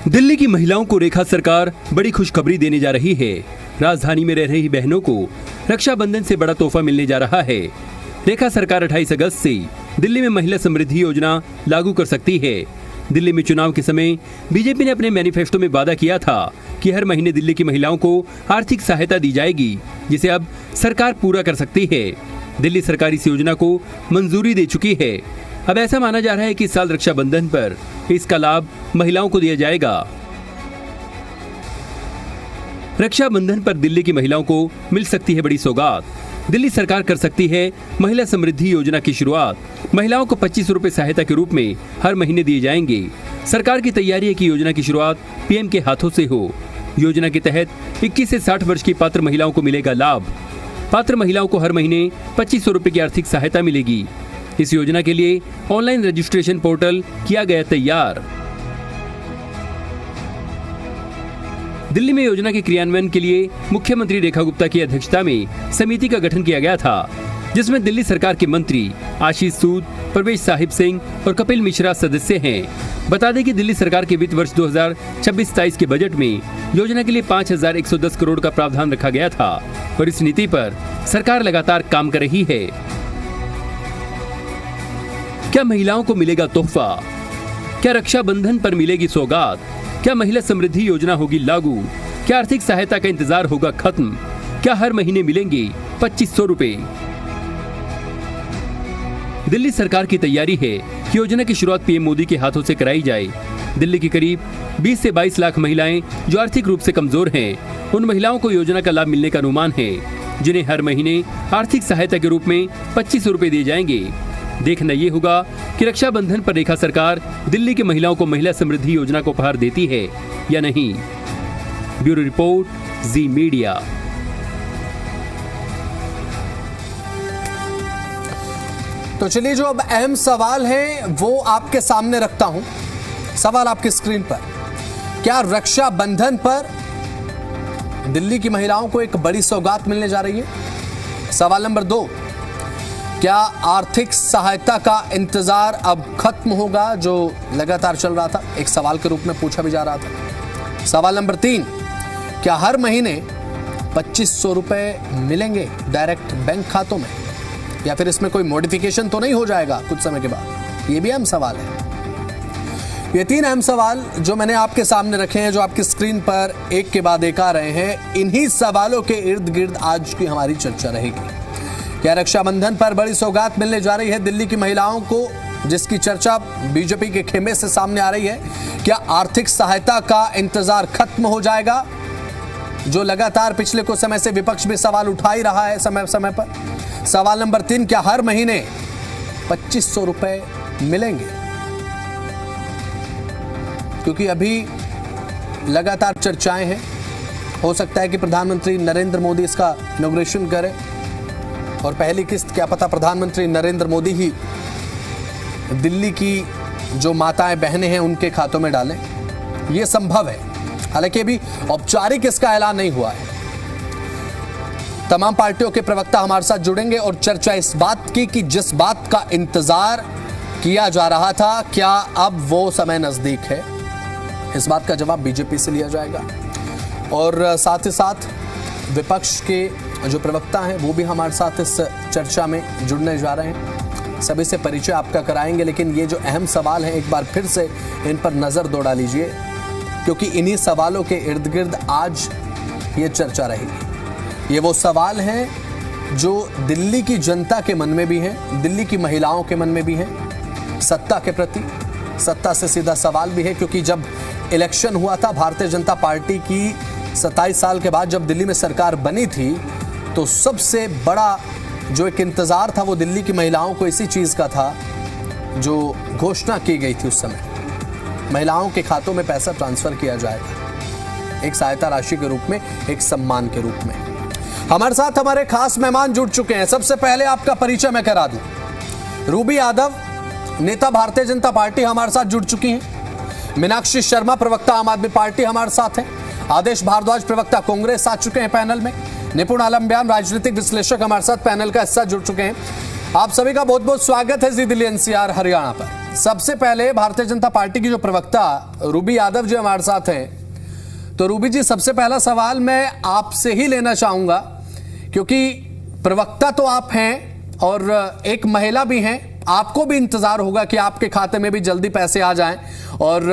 दिल्ली की महिलाओं को रेखा सरकार बड़ी खुशखबरी देने जा रही है। राजधानी में रह रही बहनों को रक्षाबंधन से बड़ा तोहफा मिलने जा रहा है। रेखा सरकार 28 अगस्त से दिल्ली में महिला समृद्धि योजना लागू कर सकती है। दिल्ली में चुनाव के समय बीजेपी ने अपने मैनिफेस्टो में वादा किया था कि हर महीने दिल्ली की महिलाओं को आर्थिक सहायता दी जाएगी, जिसे अब सरकार पूरा कर सकती है। दिल्ली सरकार इस योजना को मंजूरी दे चुकी है। अब ऐसा माना जा रहा है कि इस साल रक्षाबंधन पर इसका लाभ महिलाओं को दिया जाएगा। रक्षाबंधन पर दिल्ली की महिलाओं को मिल सकती है बड़ी सौगात। दिल्ली सरकार कर सकती है महिला समृद्धि योजना की शुरुआत। महिलाओं को 25 रुपए सहायता के रूप में हर महीने दिए जाएंगे। सरकार की तैयारी है कि योजना की शुरुआत पीएम के हाथों से हो। योजना के तहत 21 से 60 वर्ष की पात्र महिलाओं को मिलेगा लाभ। पात्र महिलाओं को हर महीने 2500 रुपए की आर्थिक सहायता मिलेगी। इस योजना के लिए ऑनलाइन रजिस्ट्रेशन पोर्टल किया गया तैयार। दिल्ली में योजना के क्रियान्वयन के लिए मुख्यमंत्री रेखा गुप्ता की अध्यक्षता में समिति का गठन किया गया था, जिसमें दिल्ली सरकार के मंत्री आशीष सूद, परवेश साहिब सिंह और कपिल मिश्रा सदस्य हैं। बता दें कि दिल्ली सरकार के वित्त वर्ष 2026-27 के बजट में योजना के लिए 5110 करोड़ का प्रावधान रखा गया था और इस नीति पर सरकार लगातार काम कर रही है। क्या महिलाओं को मिलेगा तोहफा? क्या रक्षाबंधन पर मिलेगी सौगात? क्या महिला समृद्धि योजना होगी लागू? क्या आर्थिक सहायता का इंतजार होगा खत्म? क्या हर महीने मिलेंगे 2500 रुपए? दिल्ली सरकार की तैयारी है कि योजना की शुरुआत पीएम मोदी के हाथों से कराई जाए। दिल्ली की करीब 20 से 22 लाख महिलाएं जो आर्थिक रूप से कमजोर हैं, उन महिलाओं को योजना का लाभ मिलने का अनुमान है, जिन्हें हर महीने आर्थिक सहायता के रूप में 2500 रुपए दिए जाएंगे। देखना ये होगा कि रक्षाबंधन पर रेखा सरकार दिल्ली की महिलाओं को महिला समृद्धि योजना को उपहार देती है या नहीं। ब्यूरो रिपोर्ट, जी मीडिया। तो चलिए, जो अब अहम सवाल है वो आपके सामने रखता हूं। सवाल आपकी स्क्रीन पर, क्या रक्षाबंधन पर दिल्ली की महिलाओं को एक बड़ी सौगात मिलने जा रही है? सवाल नंबर 2, क्या आर्थिक सहायता का इंतजार अब खत्म होगा, जो लगातार चल रहा था, एक सवाल के रूप में पूछा भी जा रहा था। सवाल नंबर 3, क्या हर महीने 2500 रुपए मिलेंगे डायरेक्ट बैंक खातों में, या फिर इसमें कोई मॉडिफिकेशन तो नहीं हो जाएगा कुछ समय के बाद? ये भी अहम सवाल है। ये 3 अहम सवाल जो मैंने आपके सामने रखे हैं, जो आपकी स्क्रीन पर एक के बाद एक आ रहे हैं, इन्हीं सवालों के इर्द गिर्द आज की हमारी चर्चा रहेगी। क्या रक्षाबंधन पर बड़ी सौगात मिलने जा रही है दिल्ली की महिलाओं को, जिसकी चर्चा बीजेपी के खेमे से सामने आ रही है? क्या आर्थिक सहायता का इंतजार खत्म हो जाएगा, जो लगातार पिछले कुछ समय से विपक्ष भी सवाल उठा ही रहा है समय समय पर? सवाल नंबर 3, क्या हर महीने 2500 रुपए मिलेंगे? क्योंकि अभी लगातार चर्चाएं हैं, हो सकता है कि प्रधानमंत्री नरेंद्र मोदी इसका इनॉग्रेशन करें और पहली किस्त क्या पता प्रधानमंत्री नरेंद्र मोदी ही दिल्ली की जो माताएं बहनें हैं उनके खातों में डालें। यह संभव है, हालांकि अभी औपचारिक इसका ऐलान नहीं हुआ है। तमाम पार्टियों के प्रवक्ता हमारे साथ जुड़ेंगे और चर्चा इस बात की कि जिस बात का इंतजार किया जा रहा था, क्या अब वो समय नजदीक है? इस बात का जवाब बीजेपी से लिया जाएगा और साथ ही साथ विपक्ष के जो प्रवक्ता हैं वो भी हमारे साथ इस चर्चा में जुड़ने जा रहे हैं। सभी से परिचय आपका कराएंगे, लेकिन ये जो अहम सवाल हैं एक बार फिर से इन पर नज़र दौड़ा लीजिए, क्योंकि इन्हीं सवालों के इर्द गिर्द आज ये चर्चा रहेगी। ये वो सवाल हैं जो दिल्ली की जनता के मन में भी हैं, दिल्ली की महिलाओं के मन में भी हैं। सत्ता के प्रति, सत्ता से सीधा सवाल भी है, क्योंकि जब इलेक्शन हुआ था भारतीय जनता पार्टी की 27 साल के बाद जब दिल्ली में सरकार बनी थी, तो सबसे बड़ा जो एक इंतजार था वो दिल्ली की महिलाओं को इसी चीज का था, जो घोषणा की गई थी उस समय, महिलाओं के खातों में पैसा ट्रांसफर किया जाएगा, एक सहायता राशि के रूप में, एक सम्मान के रूप में। हमारे साथ हमारे खास मेहमान जुड़ चुके हैं। सबसे पहले आपका परिचय मैं करा दूं, रूबी यादव, नेता भारतीय जनता पार्टी, हमारे साथ जुड़ चुकी हैं। मीनाक्षी शर्मा, प्रवक्ता आम आदमी पार्टी, हमारे साथ हैं। आदेश भारद्वाज, प्रवक्ता कांग्रेस, आ चुके हैं पैनल में। निपुण आलम बयान, राजनीतिक विश्लेषक, हमारे साथ पैनल का हिस्सा जुड़ चुके हैं। आप सभी का बहुत बहुत स्वागत है जी दिल्ली एनसीआर हरियाणा पर। सबसे पहले भारतीय जनता पार्टी की जो प्रवक्ता रूबी यादव जी हमारे साथ हैं, तो रूबी जी सबसे पहला सवाल मैं आपसे ही लेना चाहूंगा, क्योंकि प्रवक्ता तो आप हैं और एक महिला भी हैं, आपको भी इंतजार होगा कि आपके खाते में भी जल्दी पैसे आ जाएं और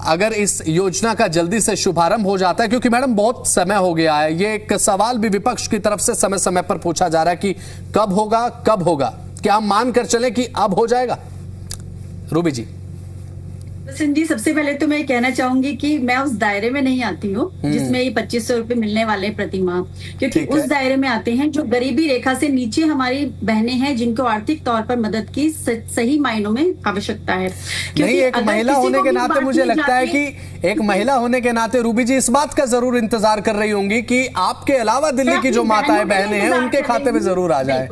अगर इस योजना का जल्दी से शुभारंभ हो जाता है, क्योंकि मैडम बहुत समय हो गया है, ये एक सवाल भी विपक्ष की तरफ से समय समय पर पूछा जा रहा है कि कब होगा कब होगा, क्या हम मान कर चले कि अब हो जाएगा? रूबी जी। बसंत जी, सबसे पहले तो मैं कहना चाहूंगी कि मैं उस दायरे में नहीं आती हूँ जिसमें ये 2500 रुपए मिलने वाले हैं प्रति माह, क्योंकि उस दायरे में आते हैं जो गरीबी रेखा से नीचे हमारी बहनें हैं, जिनको आर्थिक तौर पर मदद की सही मायनों में आवश्यकता है। नहीं, एक महिला होने के नाते मुझे लगता है कि एक महिला होने के नाते रूबी जी इस बात का जरूर इंतजार कर रही होंगी कि आपके अलावा दिल्ली की जो माताएं बहनें हैं उनके खाते में जरूर आ जाए।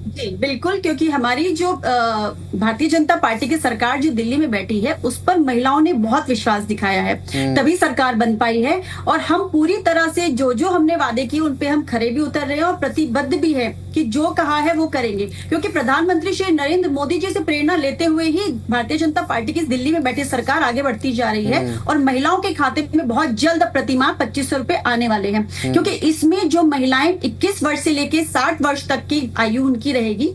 जी बिल्कुल, क्योंकि हमारी जो भारतीय जनता पार्टी की सरकार जो दिल्ली में बैठी है उस पर महिलाओं ने बहुत विश्वास दिखाया है, तभी सरकार बन पाई है। और हम पूरी तरह से जो हमने वादे किए उन पे हम खरे भी उतर रहे हैं और प्रतिबद्ध भी है कि जो कहा है वो करेंगे, क्योंकि प्रधानमंत्री श्री नरेंद्र मोदी जी से प्रेरणा लेते हुए ही भारतीय जनता पार्टी की दिल्ली में बैठी सरकार आगे बढ़ती जा रही है और महिलाओं के खाते में बहुत जल्द प्रतिमाह 2500 रुपए आने वाले हैं, क्योंकि इसमें जो महिलाएं 21 वर्ष से लेके 60 वर्ष तक की आयु उनकी रहेगी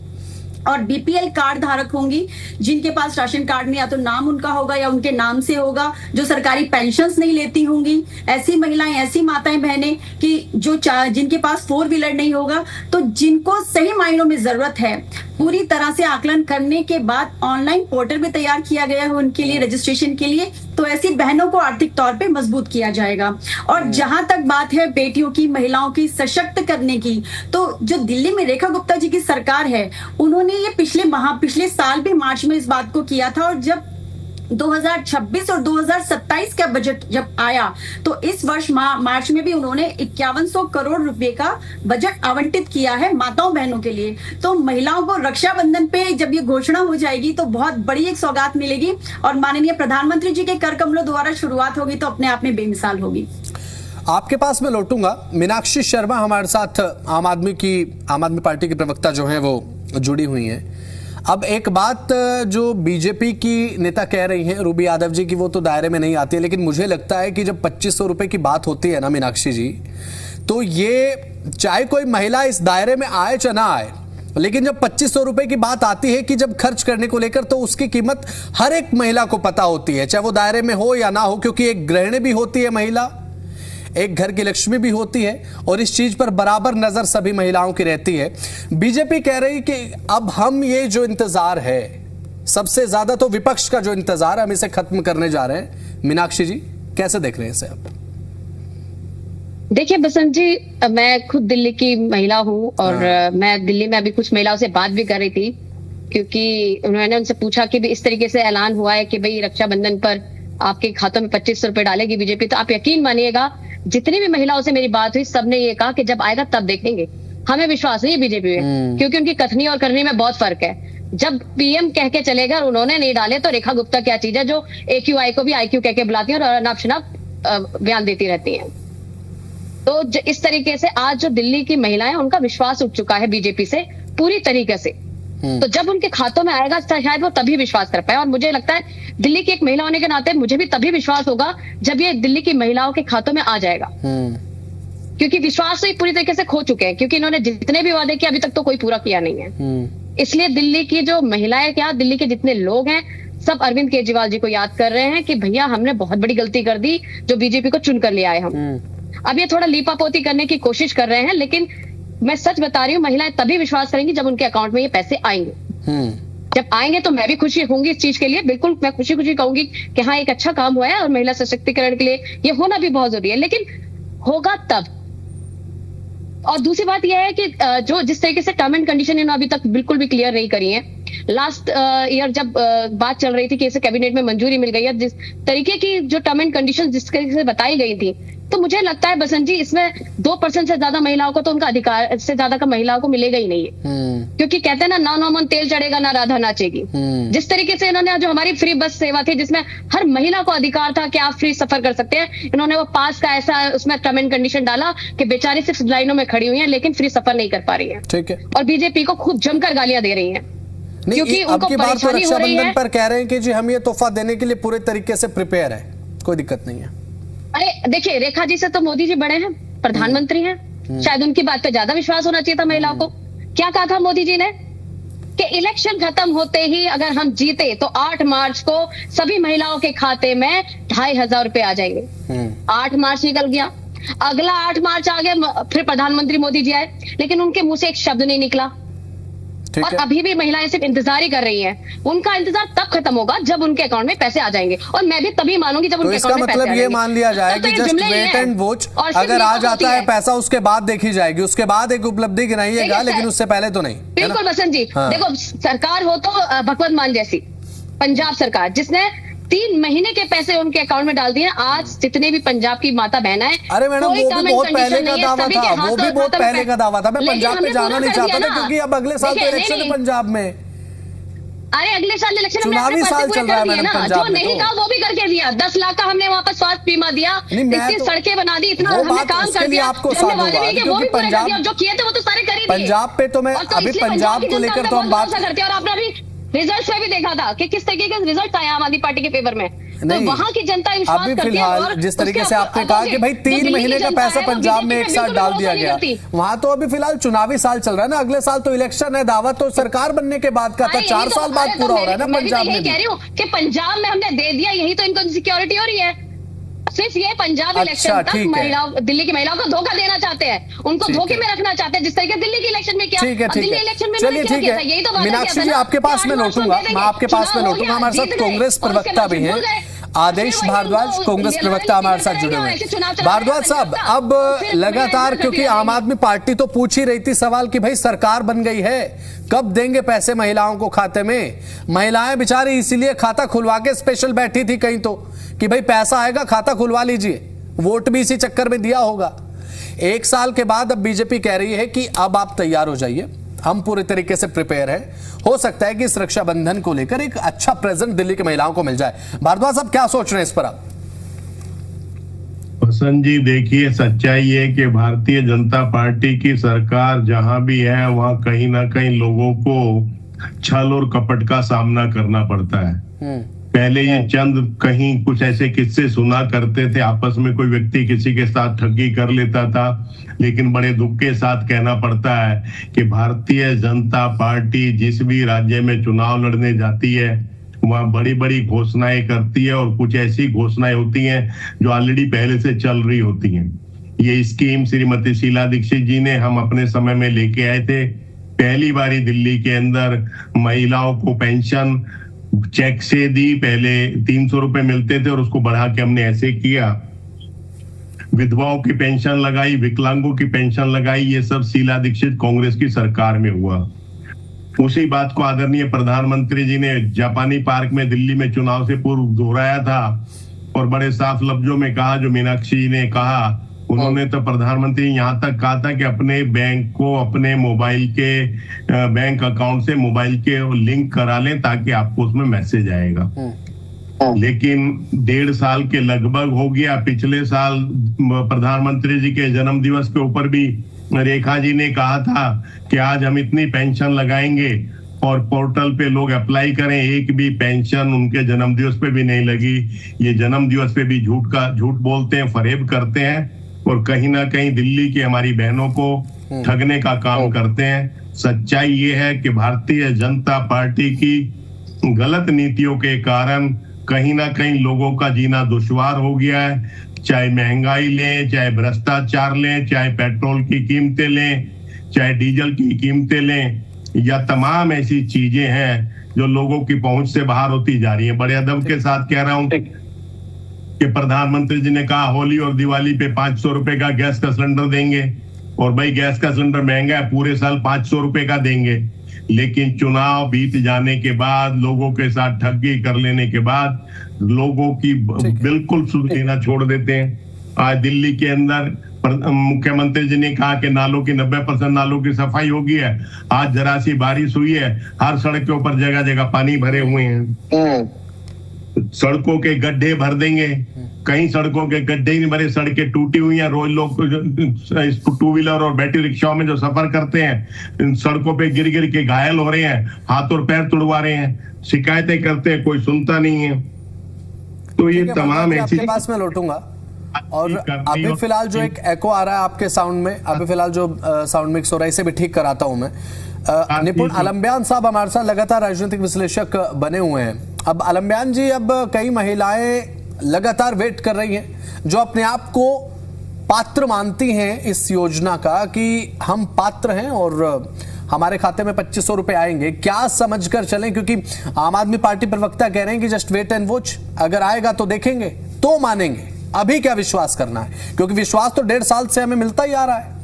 और बीपीएल कार्ड धारक होंगी, जिनके पास राशन कार्ड में या तो नाम उनका होगा या उनके नाम से होगा, जो सरकारी पेंशन्स नहीं लेती होंगी, ऐसी महिलाएं, ऐसी माताएं बहनें कि जो जिनके पास 4 व्हीलर नहीं होगा, तो जिनको सही मायनों में जरूरत है, पूरी तरह से आकलन करने के बाद ऑनलाइन पोर्टल भी तैयार किया गया है उनके लिए रजिस्ट्रेशन के लिए, तो ऐसी बहनों को आर्थिक तौर पे मजबूत किया जाएगा। और जहां तक बात है बेटियों की, महिलाओं की सशक्त करने की, तो जो दिल्ली में रेखा गुप्ता जी की सरकार है उन्होंने ये पिछले साल भी मार्च में इस बात को किया था, और जब 2026 और 2027 का बजट जब आया तो इस वर्ष मार्च में भी उन्होंने 5100 करोड़ रुपए का बजट आवंटित किया है माताओं बहनों के लिए। तो महिलाओं को रक्षाबंधन पे जब ये घोषणा हो जाएगी तो बहुत बड़ी एक सौगात मिलेगी और माननीय प्रधानमंत्री जी के कर कमलों द्वारा शुरुआत होगी तो अपने आप में बेमिसाल होगी। आपके पास मैं लौटूंगा। मीनाक्षी शर्मा हमारे साथ आम आदमी पार्टी की प्रवक्ता जो है वो जुड़ी हुई हैं। अब एक बात जो बीजेपी की नेता कह रही हैं रूबी यादव जी की, वो तो दायरे में नहीं आती है, लेकिन मुझे लगता है कि जब 2500 रुपए की बात होती है ना मीनाक्षी जी, तो ये चाहे कोई महिला इस दायरे में आए चाहे ना आए, लेकिन जब 2500 रुपए की बात आती है कि जब खर्च करने को लेकर, तो उसकी कीमत हर एक महिला को पता होती है, चाहे वो दायरे में हो या ना हो, क्योंकि एक गृहिणी भी होती है महिला, एक घर की लक्ष्मी भी होती है और इस चीज पर बराबर नजर सभी महिलाओं की रहती है। बीजेपी कह रही कि अब हम ये जो इंतजार है, सबसे ज्यादा तो विपक्ष का जो इंतजार है, हम इसे खत्म करने जा रहे हैं। मीनाक्षी जी कैसे देख रहे हैं इसे आप? देखिए बसंत जी, मैं खुद दिल्ली की महिला हूँ और मैं दिल्ली में अभी कुछ महिलाओं से बात भी कर रही थी, क्योंकि उन्होंने उनसे पूछा कि इस तरीके से ऐलान हुआ है कि भाई रक्षाबंधन पर आपके खातों में 2500 रुपए डालेगी बीजेपी, तो आप यकीन मानिएगा जितनी भी महिलाओं से मेरी बात हुई सबने ये कहा कि जब आएगा तब देखेंगे। हमें विश्वास नहीं है बीजेपी में, क्योंकि उनकी कथनी और करनी में बहुत फर्क है। जब पीएम कह के चलेगा और उन्होंने नहीं डाले, तो रेखा गुप्ता क्या चीज है जो AQI को भी IQ कह के बुलाती है और अनाप शनाप बयान देती रहती है। तो इस तरीके से आज जो दिल्ली की महिलाएं, उनका विश्वास उठ चुका है बीजेपी से पूरी तरीके से। तो जब उनके खातों में आएगा शायद वो तभी विश्वास कर पाए, और मुझे लगता है दिल्ली की एक महिला होने के नाते मुझे भी तभी विश्वास होगा जब ये दिल्ली की महिलाओं के खातों में आ जाएगा, क्योंकि विश्वास तो ये पूरी तरीके से खो चुके हैं, क्योंकि इन्होंने जितने भी वादे किए अभी तक तो कोई पूरा किया नहीं है। इसलिए दिल्ली की जो महिलाएं, क्या दिल्ली के जितने लोग हैं, सब अरविंद केजरीवाल जी को याद कर रहे हैं कि भैया हमने बहुत बड़ी गलती कर दी जो बीजेपी को चुन कर ले आए हम। अब ये थोड़ा लीपापोती करने की कोशिश कर रहे हैं, लेकिन मैं सच बता रही हूँ, महिलाएं तभी विश्वास करेंगी जब उनके अकाउंट में ये पैसे आएंगे। जब आएंगे तो मैं भी खुशी होंगी इस चीज के लिए, बिल्कुल मैं खुशी खुशी कहूंगी कि हाँ एक अच्छा काम हुआ है और महिला सशक्तिकरण के लिए ये होना भी बहुत जरूरी है, लेकिन होगा तब। और दूसरी बात यह है कि जो जिस तरीके से टर्म एंड कंडीशन इन्होंने अभी तक बिल्कुल भी क्लियर नहीं करी है। लास्ट ईयर जब बात चल रही थी कि इसे कैबिनेट में मंजूरी मिल गई है, जिस तरीके की जो टर्म एंड कंडीशन जिस तरीके से बताई गई थी, तो मुझे लगता है बसंत जी इसमें 2% से ज्यादा महिलाओं को तो उनका अधिकार से ज्यादा का महिलाओं को मिलेगा ही नहीं है। क्योंकि कहते हैं ना, नौ मन तेल चढ़ेगा ना राधा नाचेगी। जिस तरीके से इन्होंने जो हमारी फ्री बस सेवा थी जिसमें हर महिला को अधिकार था कि आप फ्री सफर कर सकते हैं, इन्होंने वो पास का ऐसा उसमें टर्म एंड कंडीशन डाला कि बेचारी सिर्फ लाइनों में खड़ी हुई है लेकिन फ्री सफर नहीं कर पा रही है। ठीक है। और बीजेपी को खूब जमकर गालियां दे रही है। क्योंकि अब उनको की बार तो परेशानी हो रही रक्षाबंधन है। पर कह रहे हैं कि जी हम ये तोहफा देने के लिए पूरे तरीके से प्रिपेयर है, कोई दिक्कत नहीं है। अरे देखिए, रेखा जी से तो मोदी जी बड़े हैं, प्रधानमंत्री हैं, शायद उनकी बात पे ज्यादा विश्वास होना चाहिए था महिलाओं को। क्या कहा था मोदी जी ने कि इलेक्शन खत्म होते ही अगर हम जीते तो 8 मार्च को सभी महिलाओं के खाते में 2500 रुपए आ जाएंगे। 8 मार्च निकल गया, अगला 8 मार्च आ गया, फिर प्रधानमंत्री मोदी जी आए, लेकिन उनके मुंह से एक शब्द नहीं निकला। ठीक और है। अभी भी महिलाएं सिर्फ इंतजार ही कर रही हैं। उनका इंतजार तब खत्म होगा जब उनके अकाउंट में पैसे आ जाएंगे, और मैं भी तभी मानूंगी जब तो उनके इसका अकाउंट में पैसे मतलब आ ये जाएंगे। मान लिया जाए तब तो कि ये जस्ट जुमले ही वेट हैं। एंड वॉच, और सिर्फ अगर ये आ बात जाता होती है पैसा उसके बाद देखी जाएगी, उसके बाद एक उपलब्धि गिनाइएगा, देखिए, लेकिन उससे पहले तो नहीं, है ना? बिल्कुल बसंत जी, हाँ। देखो सरकार हो तो भगवंत मान जैसी पंजाब सरकार, जिसने 3 महीने के पैसे उनके अकाउंट में डाल दिए। आज जितने भी पंजाब की माता बहना है, अरे मैडम, कोई वो काम भी बहुत एंड पहले कंडीशन का नहीं है, दावा सभी था, के हाथ वो भी और बहुत हाथों में पहले का दावा था। मैं लेकिन पंजाब पे हमने जाना पूरा नहीं कर चाहता दिया था, ना। क्योंकि अब अगले साल तो देखिए, इलेक्शन है नहीं, पंजाब में। अरे अगले साल इलेक्शन हमने चुनावी अपने साल पैसे चल पूरे रहा है कर दिए मैडम ना। पंजाब जो में नहीं तो। कहा वो भी करके दिया। 10 लाख का हमने वहाँ पर स्वास्थ्य बीमा दिया, नहीं, मैं इतनी तो- सड़कें बना दी, इतना वो हमने बात काम उसके कर लिए दिया। आपको जो हमने साधुवाद, वादे नहीं किए, वो क्योंकि भी पूरे कर पंजाब- दिया। जो किए थे वो तो सारे कर ही दिए। पंजाब पे तो मैं और अभी इसलिए पंजाब की को जनता लेकर हमने तो हम बहुत बात भरोसा करते हैं, और आपने अभी रिजल्ट में भी देखा था कि किस तरीके के रिजल्ट आया आम आदमी पार्टी के फेवर में। तो नहीं, वहाँ की जनता विश्वास अभी करती है। फिलहाल और जिस तरीके उसके से आपने कहा कि भाई 3 महीने का पैसा पंजाब में एक साथ डाल दिया गया, वहां तो अभी फिलहाल चुनावी साल चल रहा है ना। अगले साल तो इलेक्शन है, दावा तो सरकार बनने के बाद का था, 4 साल बाद पूरा हो रहा है ना पंजाब में। यही कह रही हूँ कि पंजाब में हमने दे दिया, यही तो इनको इनसिक्योरिटी हो रही है। सिर्फ ये पंजाब इलेक्शन तक ठीक है। महिलाओं, दिल्ली की महिलाओं को धोखा देना चाहते हैं, उनको ठीक धोखे है। में रखना चाहते हैं, जिस तरीके दिल्ली के इलेक्शन में किया। ठीक है, और ठीक दिल्ली है, इलेक्शन में चलिए मैंने क्या ठीक किया था? है। यही तो वादा मीनाक्षी किया था जी, ना आपके पास कि में 8 मार्च को लौटूंगा, दे देंगे। मैं आपके पास में चुनाव हो लौटूंगा। गया, हमारे साथ जीत गए, कांग्रेस और उसके प्रवक्ता बाद भी फिर हैं, भूल गए। आदेश फिर वही भारद्वाज, उनको कांग्रेस लड़ाई प्रवक्ता हमारे साथ लड़ाई जुड़े हुए ऐसे चुनाव हैं। चला भारद्वाज रहे हैं साहब, पंजाब अब का। फिर लगातार, मैंने क्योंकि दिया आम आदमी पार्टी तो पूछ ही रही थी सवाल कि भाई सरकार बन गई है, कब देंगे पैसे महिलाओं को खाते में। महिलाएं बेचारी इसीलिए खाता खुलवा के स्पेशल बैठी थी कहीं तो, कि भाई पैसा आएगा खाता खुलवा लीजिए। वोट भी इसी चक्कर में दिया होगा। 1 साल के बाद अब बीजेपी कह रही है कि अब आप तैयार हो जाइए, हम पूरे तरीके से प्रिपेयर हैं। हो सकता है कि इस रक्षाबंधन को लेकर एक अच्छा प्रेजेंट दिल्ली की महिलाओं को मिल जाए। भारद्वाज साहब, क्या सोच रहे हैं इस पर आप? वसंत जी, देखिए सच्चाई है कि भारतीय जनता पार्टी की सरकार जहां भी है वहां कहीं ना कहीं लोगों को छल और कपट का सामना करना पड़ता है। पहले ये चंद कहीं कुछ ऐसे किस्से सुना करते थे, आपस में कोई व्यक्ति किसी के साथ ठगी कर लेता था, लेकिन बड़े दुख के साथ कहना पड़ता है कि भारतीय जनता पार्टी जिस भी राज्य में चुनाव लड़ने जाती है वहां बड़ी बड़ी घोषणाएं करती है, और कुछ ऐसी घोषणाएं होती हैं जो ऑलरेडी पहले से चल रही होती हैं। ये स्कीम श्रीमती शीला दीक्षित जी ने हम अपने समय में लेके आए थे। पहली बारी दिल्ली के अंदर महिलाओं को पेंशन चेक से दी, पहले 300 रुपए मिलते थे और उसको बढ़ा के हमने ऐसे किया। विधवाओं की पेंशन लगाई, विकलांगों की पेंशन लगाई, ये सब शीला दीक्षित कांग्रेस की सरकार में हुआ। उसी बात को आदरणीय प्रधानमंत्री जी ने जापानी पार्क में दिल्ली में चुनाव से पूर्व दोहराया था और बड़े साफ लफ्जों में कहा, जो मीनाक्षी जी ने कहा, उन्होंने तो प्रधानमंत्री यहाँ तक कहा था कि अपने बैंक को अपने मोबाइल के बैंक अकाउंट से मोबाइल के लिंक करा लें ताकि आपको उसमें मैसेज आएगा। लेकिन 1.5 साल के लगभग हो गया। पिछले साल प्रधानमंत्री जी के जन्म दिवस के ऊपर भी रेखा जी ने कहा था कि आज हम इतनी पेंशन लगाएंगे और पोर्टल पे लोग अप्लाई करें, एक भी पेंशन उनके जन्म दिवस पे भी नहीं लगी। ये जन्म दिवस पे भी झूठ बोलते हैं, फरेब करते हैं और कहीं ना कहीं दिल्ली की हमारी बहनों को ठगने का काम करते हैं। सच्चाई ये है कि भारतीय जनता पार्टी की गलत नीतियों के कारण कहीं ना कहीं लोगों का जीना दुश्वार हो गया है। चाहे महंगाई लें, चाहे भ्रष्टाचार लें, चाहे पेट्रोल की कीमतें लें, चाहे डीजल की कीमतें लें, या तमाम ऐसी चीजें हैं जो लोगों की पहुंच से बाहर होती जा रही है। बड़े अदब के साथ कह रहा हूं कि प्रधानमंत्री जी ने कहा होली और दिवाली पे 500 रुपए का गैस का सिलेंडर देंगे, और भाई गैस का सिलेंडर महंगा है, पूरे साल 500 रुपए का देंगे। लेकिन चुनाव बीत जाने के बाद, लोगों के साथ ठगी कर लेने के बाद लोगों की बिल्कुल सुध लेना छोड़ देते हैं। आज दिल्ली के अंदर मुख्यमंत्री जी ने कहा कि नालों की 90% नालों की सफाई हो गई है। आज जरा सी बारिश हुई है, हर सड़क के ऊपर जगह जगह पानी भरे हुए हैं। सड़कों के गड्ढे भर देंगे। कई सड़कों के गड्ढे ही नहीं भरे, सड़कें टूटी हुई हैं। रोज लोग टू व्हीलर और बैटरी रिक्शाओं में जो सफर करते हैं, सड़कों पे गिर गिर के घायल हो रहे हैं, हाथ और पैर तुड़वा रहे हैं, शिकायतें करते हैं, कोई सुनता नहीं है। तो ये तमाम ऐसी आपके पास में लौटूंगा। और अभी फिलहाल जो एक एको आ रहा है आपके साउंड में, अभी फिलहाल जो साउंड मिक्स हो रहा है, इसे भी ठीक कराता हूं मैं। निपुण अलम्बियान साहब हमारे साथ लगातार राजनीतिक विश्लेषक बने हुए हैं। अब अलम्बियान जी, अब कई महिलाएं लगातार वेट कर रही हैं, जो अपने आप को पात्र मानती हैं इस योजना का, कि हम पात्र हैं और हमारे खाते में 2500 रुपए आएंगे। क्या समझकर चलें, क्योंकि आम आदमी पार्टी प्रवक्ता कह रहे हैं कि जस्ट वेट एंड वॉच, अगर आएगा तो देखेंगे तो मानेंगे। अभी क्या विश्वास करना है, क्योंकि विश्वास तो 1.5 साल से हमें मिलता ही आ रहा है।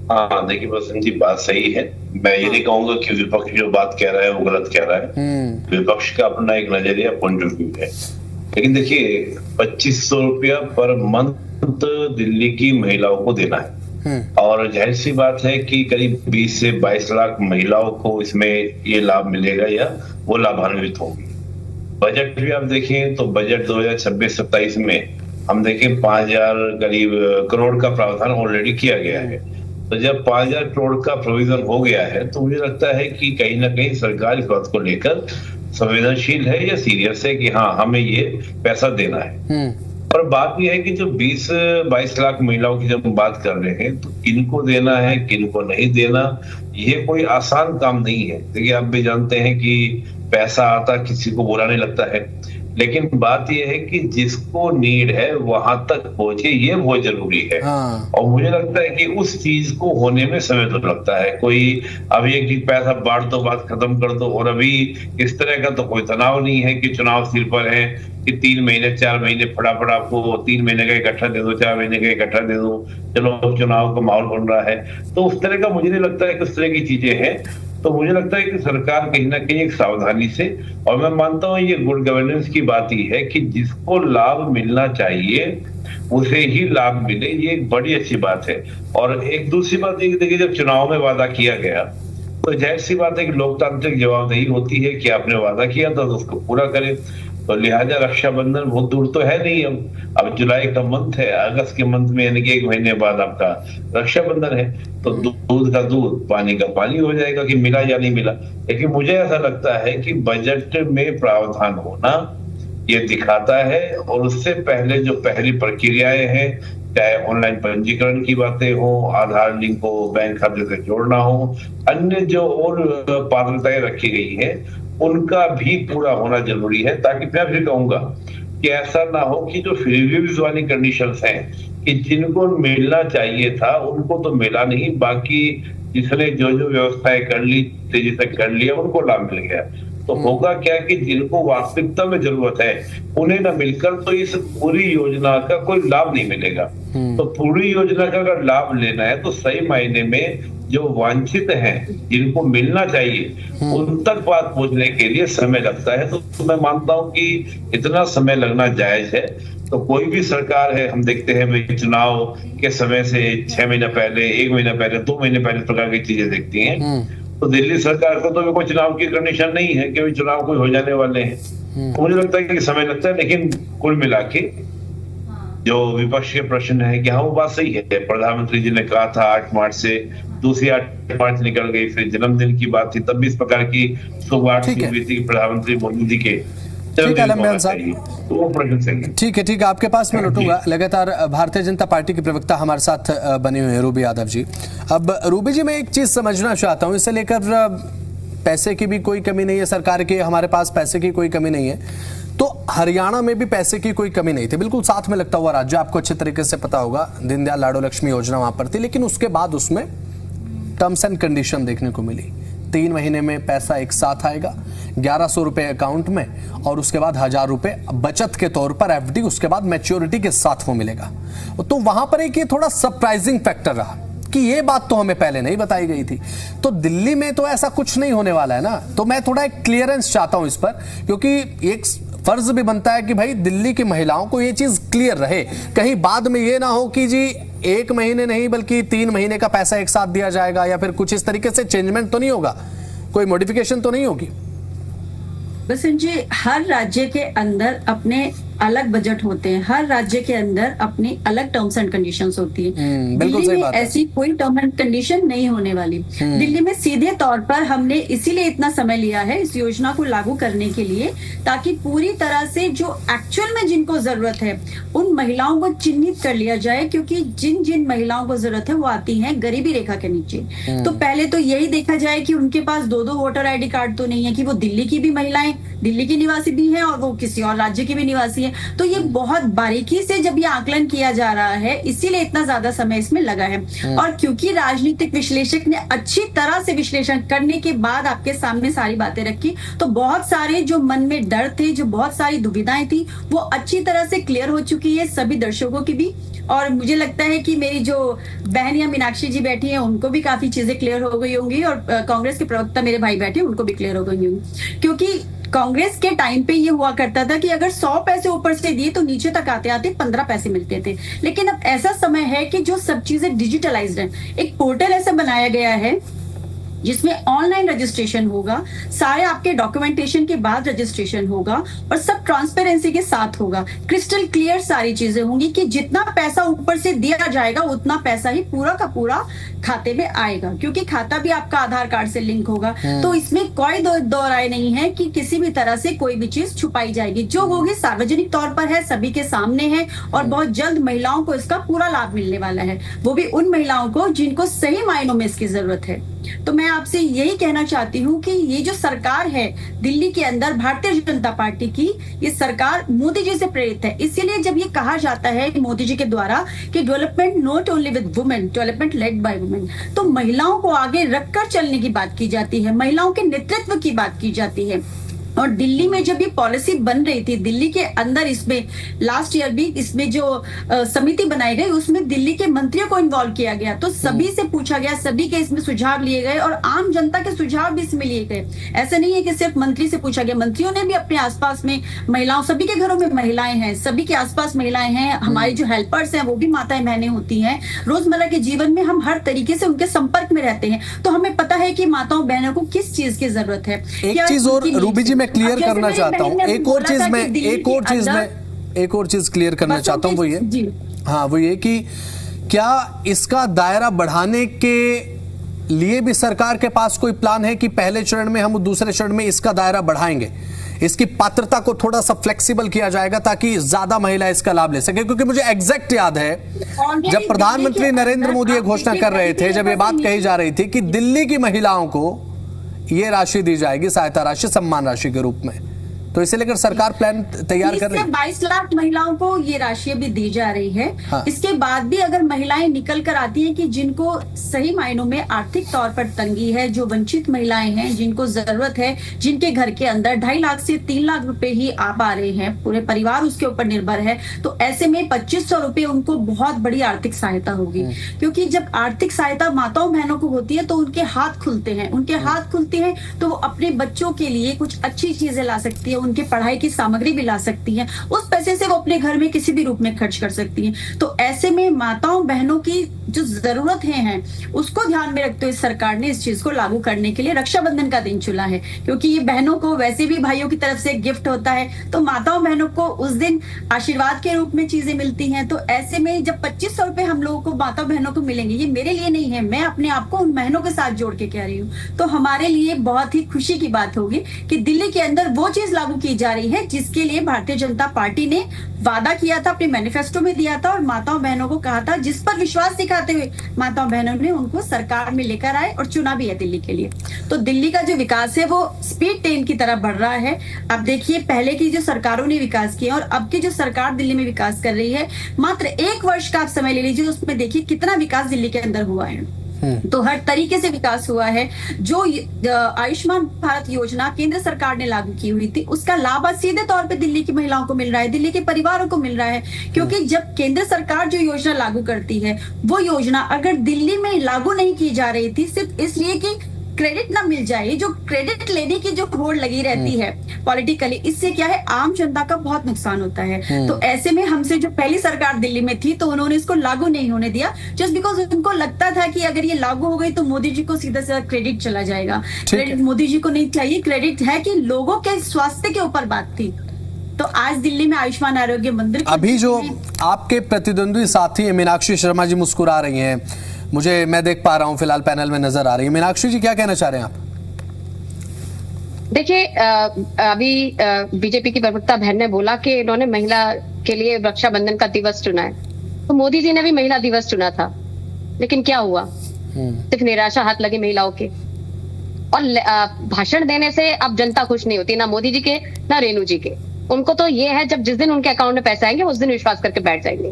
हाँ, देखिए बसंत जी, बात सही है। मैं ये नहीं कहूंगा कि विपक्ष जो बात कह रहा है वो गलत कह रहा है। विपक्ष का अपना एक नजरिया, पॉइंट ऑफ व्यू है। लेकिन देखिए, 2500 रुपया पर मंथ दिल्ली की महिलाओं को देना है, और जाहिर सी बात है कि करीब 20 से 22 लाख महिलाओं को इसमें ये लाभ मिलेगा या वो लाभान्वित होंगी। बजट भी आप देखें तो बजट 2026-27 में हम देखें 5000 करीब करोड़ का प्रावधान ऑलरेडी किया गया है। तो जब 5000 करोड़ का प्रोविजन हो गया है, तो मुझे लगता है कि कहीं ना कहीं सरकार इस बात को लेकर संवेदनशील है या सीरियस है कि हाँ, हमें ये पैसा देना है। और बात यह है कि जो 20-22 लाख महिलाओं की जब हम बात कर रहे हैं, तो किनको देना है, किनको नहीं देना, ये कोई आसान काम नहीं है। देखिए, आप भी जानते हैं कि पैसा आता किसी को बुरा नहीं लगता है, लेकिन बात यह है कि जिसको नीड है वहां तक पहुंचे, ये बहुत जरूरी है। और मुझे लगता है कि उस चीज को होने में समय तो लगता है। कोई अभी एक पैसा बांट दो, बात खत्म कर दो, और अभी इस तरह का तो कोई तनाव नहीं है कि चुनाव सिर पर है कि 3 महीने 4 महीने फटाफट आपको 3 महीने का इकट्ठा दे दो, 4 महीने का इकट्ठा दे दो, चलो चुनाव का माहौल बन रहा है। तो उस तरह का मुझे नहीं लगता है कि उस तरह की चीजें हैं। तो मुझे लगता है कि सरकार कहीं ना कहीं एक सावधानी से, और मैं मानता हूं ये गुड गवर्नेंस की बात ही है कि जिसको लाभ मिलना चाहिए उसे ही लाभ मिले, ये एक बड़ी अच्छी बात है। और एक दूसरी बात ये देखिए, जब चुनाव में वादा किया गया तो जाहिर सी बात है कि लोकतांत्रिक जवाबदेही होती है कि आपने वादा किया तो उसको पूरा करें। तो लिहाजा रक्षाबंधन बहुत दूर तो है नहीं, अब जुलाई का मंथ है, अगस्त के मंथ में यानी कि 1 महीने बाद आपका रक्षाबंधन है। तो दूध का दूध, पानी का पानी हो जाएगा कि मिला या नहीं मिला। लेकिन मुझे ऐसा लगता है कि बजट में प्रावधान होना ये दिखाता है, और उससे पहले जो पहली प्रक्रियाएं हैं, चाहे ऑनलाइन पंजीकरण की बातें हो, आधार लिंक को बैंक खाते से जोड़ना हो, अन्य जो और पात्रताएं रखी गई है उनका भी पूरा होना जरूरी है, ताकि मैं भी कहूंगा कि ऐसा ना हो कि जो फ्रीवीज वाली कंडीशंस हैं कि जिनको मिलना चाहिए था उनको तो मिला नहीं, बाकी जिसने जो जो व्यवस्थाएं कर ली, तेजी से कर लिया, उनको लाभ मिल गया। तो होगा क्या कि जिनको वास्तविकता में जरूरत है उन्हें ना मिलकर तो इस पूरी योजना का कोई लाभ नहीं मिलेगा। तो पूरी योजना का अगर लाभ लेना है तो सही मायने में जो वांछित हैं, जिनको मिलना चाहिए, उन तक बात पहुंचने के लिए समय लगता है। तो मैं मानता हूं कि इतना समय लगना जायज है। तो कोई भी सरकार है, हम देखते हैं भाई चुनाव के समय से 6 महीना पहले, 1 महीना पहले, 2 महीने पहले इस प्रकार की चीजें देखती हैं। तो दिल्ली सरकार को तो कोई चुनाव की कंडीशन नहीं है कि चुनाव कोई हो जाने वाले हैं। तो मुझे लगता है कि समय लगता है, लेकिन कुल मिला के जो विपक्ष के प्रश्न है कि हाँ, वो बात सही है। प्रधानमंत्री जी ने कहा था 8 मार्च से, दूसरी 8 मार्च निकल गई, फिर जन्मदिन की बात थी, तब भी इस प्रकार की शुरुआत हुई थी प्रधानमंत्री मोदी जी के। ठीक है अलम्बियान साहब, तो वो प्रश्न सही है। ठीक है, आपके पास मैं लौटूंगा। लगातार भारतीय जनता पार्टी के प्रवक्ता हमारे साथ बने हुए हैं रूबी यादव जी। अब रूबी जी, मैं एक चीज समझना चाहता हूं, इसे लेकर पैसे की भी कोई कमी नहीं है सरकार की, हमारे पास पैसे की कोई कमी नहीं है। तो हरियाणा में भी पैसे की कोई कमी नहीं थी, बिल्कुल साथ में लगता हुआ राज्य, आपको अच्छे तरीके से पता होगा, दीनदयाल लाडो लक्ष्मी योजना वहां पर थी। लेकिन उसके बाद उसमें टर्म्स एंड कंडीशन देखने को मिली। 3 महीने में पैसा एक साथ आएगा, 1100 रुपए अकाउंट में, और उसके बाद 1000 रुपए बचत के तौर पर एफडी, उसके बाद मैच्योरिटी के साथ वो मिलेगा। तो वहां पर एक ये थोड़ा सरप्राइजिंग फैक्टर रहा कि ये बात तो हमें पहले नहीं बताई गई थी। तो दिल्ली में तो ऐसा कुछ नहीं होने वाला है ना। तो मैं थोड़ा एक क्लियरेंस चाहता हूं इस पर, क्योंकि एक फर्ज भी बनता है कि भाई दिल्ली की महिलाओं को ये चीज क्लियर रहे, कहीं बाद में ये ना हो कि जी 1 महीने नहीं बल्कि 3 महीने का पैसा एक साथ दिया जाएगा, या फिर कुछ इस तरीके से चेंजमेंट तो नहीं होगा, कोई मॉडिफिकेशन तो नहीं होगी। बसंत जी, हर राज्य के अंदर अपने अलग बजट होते हैं, हर राज्य के अंदर अपनी अलग टर्म्स एंड कंडीशंस होती है। बिल्कुल दिल्ली सही में बात है। ऐसी कोई टर्म एंड कंडीशन नहीं होने वाली। दिल्ली में सीधे तौर पर हमने इसीलिए इतना समय लिया है इस योजना को लागू करने के लिए, ताकि पूरी तरह से जो एक्चुअल में जिनको जरूरत है उन महिलाओं को चिन्हित कर लिया जाए, क्योंकि जिन जिन महिलाओं को जरूरत है वो आती हैं गरीबी रेखा के नीचे। तो पहले तो यही देखा जाए कि उनके पास दो दो वोटर आईडी कार्ड तो नहीं है, कि वो दिल्ली की भी महिलाएं, दिल्ली की निवासी भी हैं और वो किसी और राज्य की भी निवासी है। तो ये बहुत बारीकी से जब ये आकलन किया जा रहा है, इसीलिए इतना ज्यादा समय इसमें लगा है। और क्योंकि राजनीतिक विश्लेषक ने अच्छी तरह से विश्लेषण करने के बाद आपके सामने सारी बातें रखी, तो बहुत सारे जो मन में डर थे, जो बहुत सारी दुविधाएं थी, वो अच्छी तरह से क्लियर हो चुकी है सभी दर्शकों की भी। और मुझे लगता है कि मेरी जो बहन या मीनाक्षी जी बैठी हैं उनको भी काफी चीजें क्लियर हो गई होंगी, और कांग्रेस के प्रवक्ता मेरे भाई बैठे उनको भी क्लियर हो गई होंगी। क्योंकि कांग्रेस के टाइम पे ये हुआ करता था कि अगर 100 पैसे ऊपर से दिए तो नीचे तक आते आते 15 पैसे मिलते थे। लेकिन अब ऐसा समय है कि जो सब चीजें डिजिटलाइज्ड है, एक पोर्टल ऐसा बनाया गया है जिसमें ऑनलाइन रजिस्ट्रेशन होगा, सारे आपके डॉक्यूमेंटेशन के बाद रजिस्ट्रेशन होगा और सब ट्रांसपेरेंसी के साथ होगा। क्रिस्टल क्लियर सारी चीजें होंगी कि जितना पैसा ऊपर से दिया जाएगा उतना पैसा ही पूरा का पूरा खाते में आएगा, क्योंकि खाता भी आपका आधार कार्ड से लिंक होगा। तो इसमें कोई दो राय नहीं है कि किसी भी तरह से कोई भी चीज छुपाई जाएगी। जो होगी सार्वजनिक तौर पर है, सभी के सामने है, और बहुत जल्द महिलाओं को इसका पूरा लाभ मिलने वाला है, वो भी उन महिलाओं को जिनको सही मायनों में इसकी जरूरत है। तो मैं आपसे यही कहना चाहती हूँ कि ये जो सरकार है दिल्ली के अंदर भारतीय जनता पार्टी की, ये सरकार मोदी जी से प्रेरित है। इसीलिए जब ये कहा जाता है मोदी जी के द्वारा कि development not only with women, development led by women, तो महिलाओं को आगे रखकर चलने की बात की जाती है, महिलाओं के नेतृत्व की बात की जाती है। और दिल्ली में जब ये पॉलिसी बन रही थी, दिल्ली के अंदर इसमें लास्ट ईयर भी इसमें जो समिति बनाई गई उसमें दिल्ली के मंत्रियों को इन्वॉल्व किया गया, तो सभी से पूछा गया, सभी के इसमें सुझाव लिए गए और आम जनता के सुझाव भी इसमें लिए गए। ऐसा नहीं है कि सिर्फ मंत्री से पूछा गया, मंत्रियों ने भी अपने आसपास में महिलाओं, सभी के घरों में महिलाएं हैं, सभी के आसपास महिलाएं हैं, हमारी जो हेल्पर्स हैं वो भी माताएं बहनें होती हैं, रोजमर्रा के जीवन में हम हर तरीके से उनके संपर्क में रहते हैं, तो हमें पता है कि माताओं बहनों को किस चीज की जरूरत है। एक चीज और रूबी जी मैं क्लियर करना चाहता हूँ, एक और चीज क्लियर करना चाहता हूँ, वो ये, हाँ वो ये कि क्या इसका दायरा बढ़ाने के लिए भी सरकार के पास कोई प्लान है कि पहले चरण में हम दूसरे चरण में इसका दायरा बढ़ाएंगे, इसकी पात्रता को थोड़ा सा फ्लेक्सिबल किया जाएगा ताकि ज्यादा महिला इसका लाभ ले सके? क्योंकि मुझे एग्जैक्ट याद है जब प्रधानमंत्री नरेंद्र मोदी ये घोषणा कर रहे थे, जब ये बात कही जा रही थी कि दिल्ली की महिलाओं को ये राशि दी जाएगी, सहायता राशि, सम्मान राशि के रूप में, तो इसे लेकर सरकार प्लान तैयार कर रही है। 22 लाख महिलाओं को ये राशि भी दी जा रही है। हाँ। इसके बाद भी अगर महिलाएं निकल कर आती हैं कि जिनको सही मायनों में आर्थिक तौर पर तंगी है, जो वंचित महिलाएं हैं, जिनको जरूरत है, जिनके घर के अंदर 2.5 लाख से 3 लाख रुपए ही आ पा रहे हैं, पूरे परिवार उसके ऊपर निर्भर है, तो ऐसे में 2500 रुपए उनको बहुत बड़ी आर्थिक सहायता होगी। क्योंकि जब आर्थिक सहायता माताओं बहनों को होती है तो उनके हाथ खुलते हैं, उनके हाथ खुलते हैं तो वो अपने बच्चों के लिए कुछ अच्छी चीजें ला सकती है, उनके पढ़ाई की सामग्री भी ला सकती हैं, उस पैसे से वो अपने घर में किसी भी रूप में खर्च कर सकती हैं। तो ऐसे में माताओं बहनों की जो जरूरत हैं उसको ध्यान में रखते हुए सरकार ने इस चीज को लागू करने के लिए रक्षाबंधन का दिन चुना है, क्योंकि ये बहनों को वैसे भी भाइयों की तरफ से गिफ्ट होता है, तो माताओं बहनों को उस दिन आशीर्वाद के रूप में चीजें मिलती हैं। तो ऐसे में जब 2500 रुपए हम लोगों को माता बहनों को मिलेंगे, ये मेरे लिए नहीं है, मैं अपने आप को उन बहनों के साथ जोड़ के कह रही हूँ, तो हमारे लिए बहुत ही खुशी की बात होगी कि दिल्ली के अंदर वो चीज लागू की जा रही है जिसके लिए भारतीय जनता पार्टी ने वादा किया था, अपने मैनिफेस्टो में दिया था और माताओं बहनों को कहा था, जिस पर विश्वास दिखाते हुए माताओं बहनों ने उनको सरकार में लेकर आए और चुना भी है दिल्ली के लिए। तो दिल्ली का जो विकास है वो स्पीड ट्रेन की तरह बढ़ रहा है। अब देखिए, पहले की जो सरकारों ने विकास किया और अब की जो सरकार दिल्ली में विकास कर रही है, मात्र 1 वर्ष का आप समय ले लीजिए, उसमें देखिए कितना विकास दिल्ली के अंदर हुआ है। तो हर तरीके से विकास हुआ है। जो आयुष्मान भारत योजना केंद्र सरकार ने लागू की हुई थी, उसका लाभ आज सीधे तौर पे दिल्ली की महिलाओं को मिल रहा है, दिल्ली के परिवारों को मिल रहा है। क्योंकि जब केंद्र सरकार जो योजना लागू करती है, वो योजना अगर दिल्ली में लागू नहीं की जा रही थी, सिर्फ इसलिए कि क्रेडिट ना मिल जाए, जो क्रेडिट लेने की जो होड़ लगी रहती है पॉलिटिकली, इससे क्या है आम जनता का बहुत नुकसान होता है। तो ऐसे में हमसे जो पहली सरकार दिल्ली में थी, तो उन्होंने इसको लागू नहीं होने दिया, जस्ट बिकॉज उनको लगता था कि अगर ये लागू हो गई तो मोदी जी को सीधा सीधा क्रेडिट चला जाएगा। क्रेडिट मोदी जी को नहीं चाहिए, क्रेडिट है कि लोगों के स्वास्थ्य के ऊपर बात थी। तो आज दिल्ली में आयुष्मान आरोग्य मंदिर, अभी जो आपके प्रतिद्वंदी साथी है मीनाक्षी शर्मा जी मुस्कुरा रही हैं, मैं देख पा रहा हूं, फिलहाल पैनल में नजर आ रही है। मीनाक्षी जी क्या कहना चाह रहे हैं आप? देखिए, अभी बीजेपी की प्रवक्ता बहन ने बोला कि इन्होंने महिला के लिए रक्षाबंधन का दिवस चुना है, तो मोदी जी ने भी महिला दिवस चुना था, लेकिन क्या हुआ? सिर्फ निराशा हाथ लगी महिलाओं के। और भाषण देने से अब जनता खुश नहीं होती, ना मोदी जी के ना रेणु जी के। उनको तो ये है जब जिस दिन उनके अकाउंट में पैसे आएंगे उस दिन विश्वास करके बैठ जाएंगे।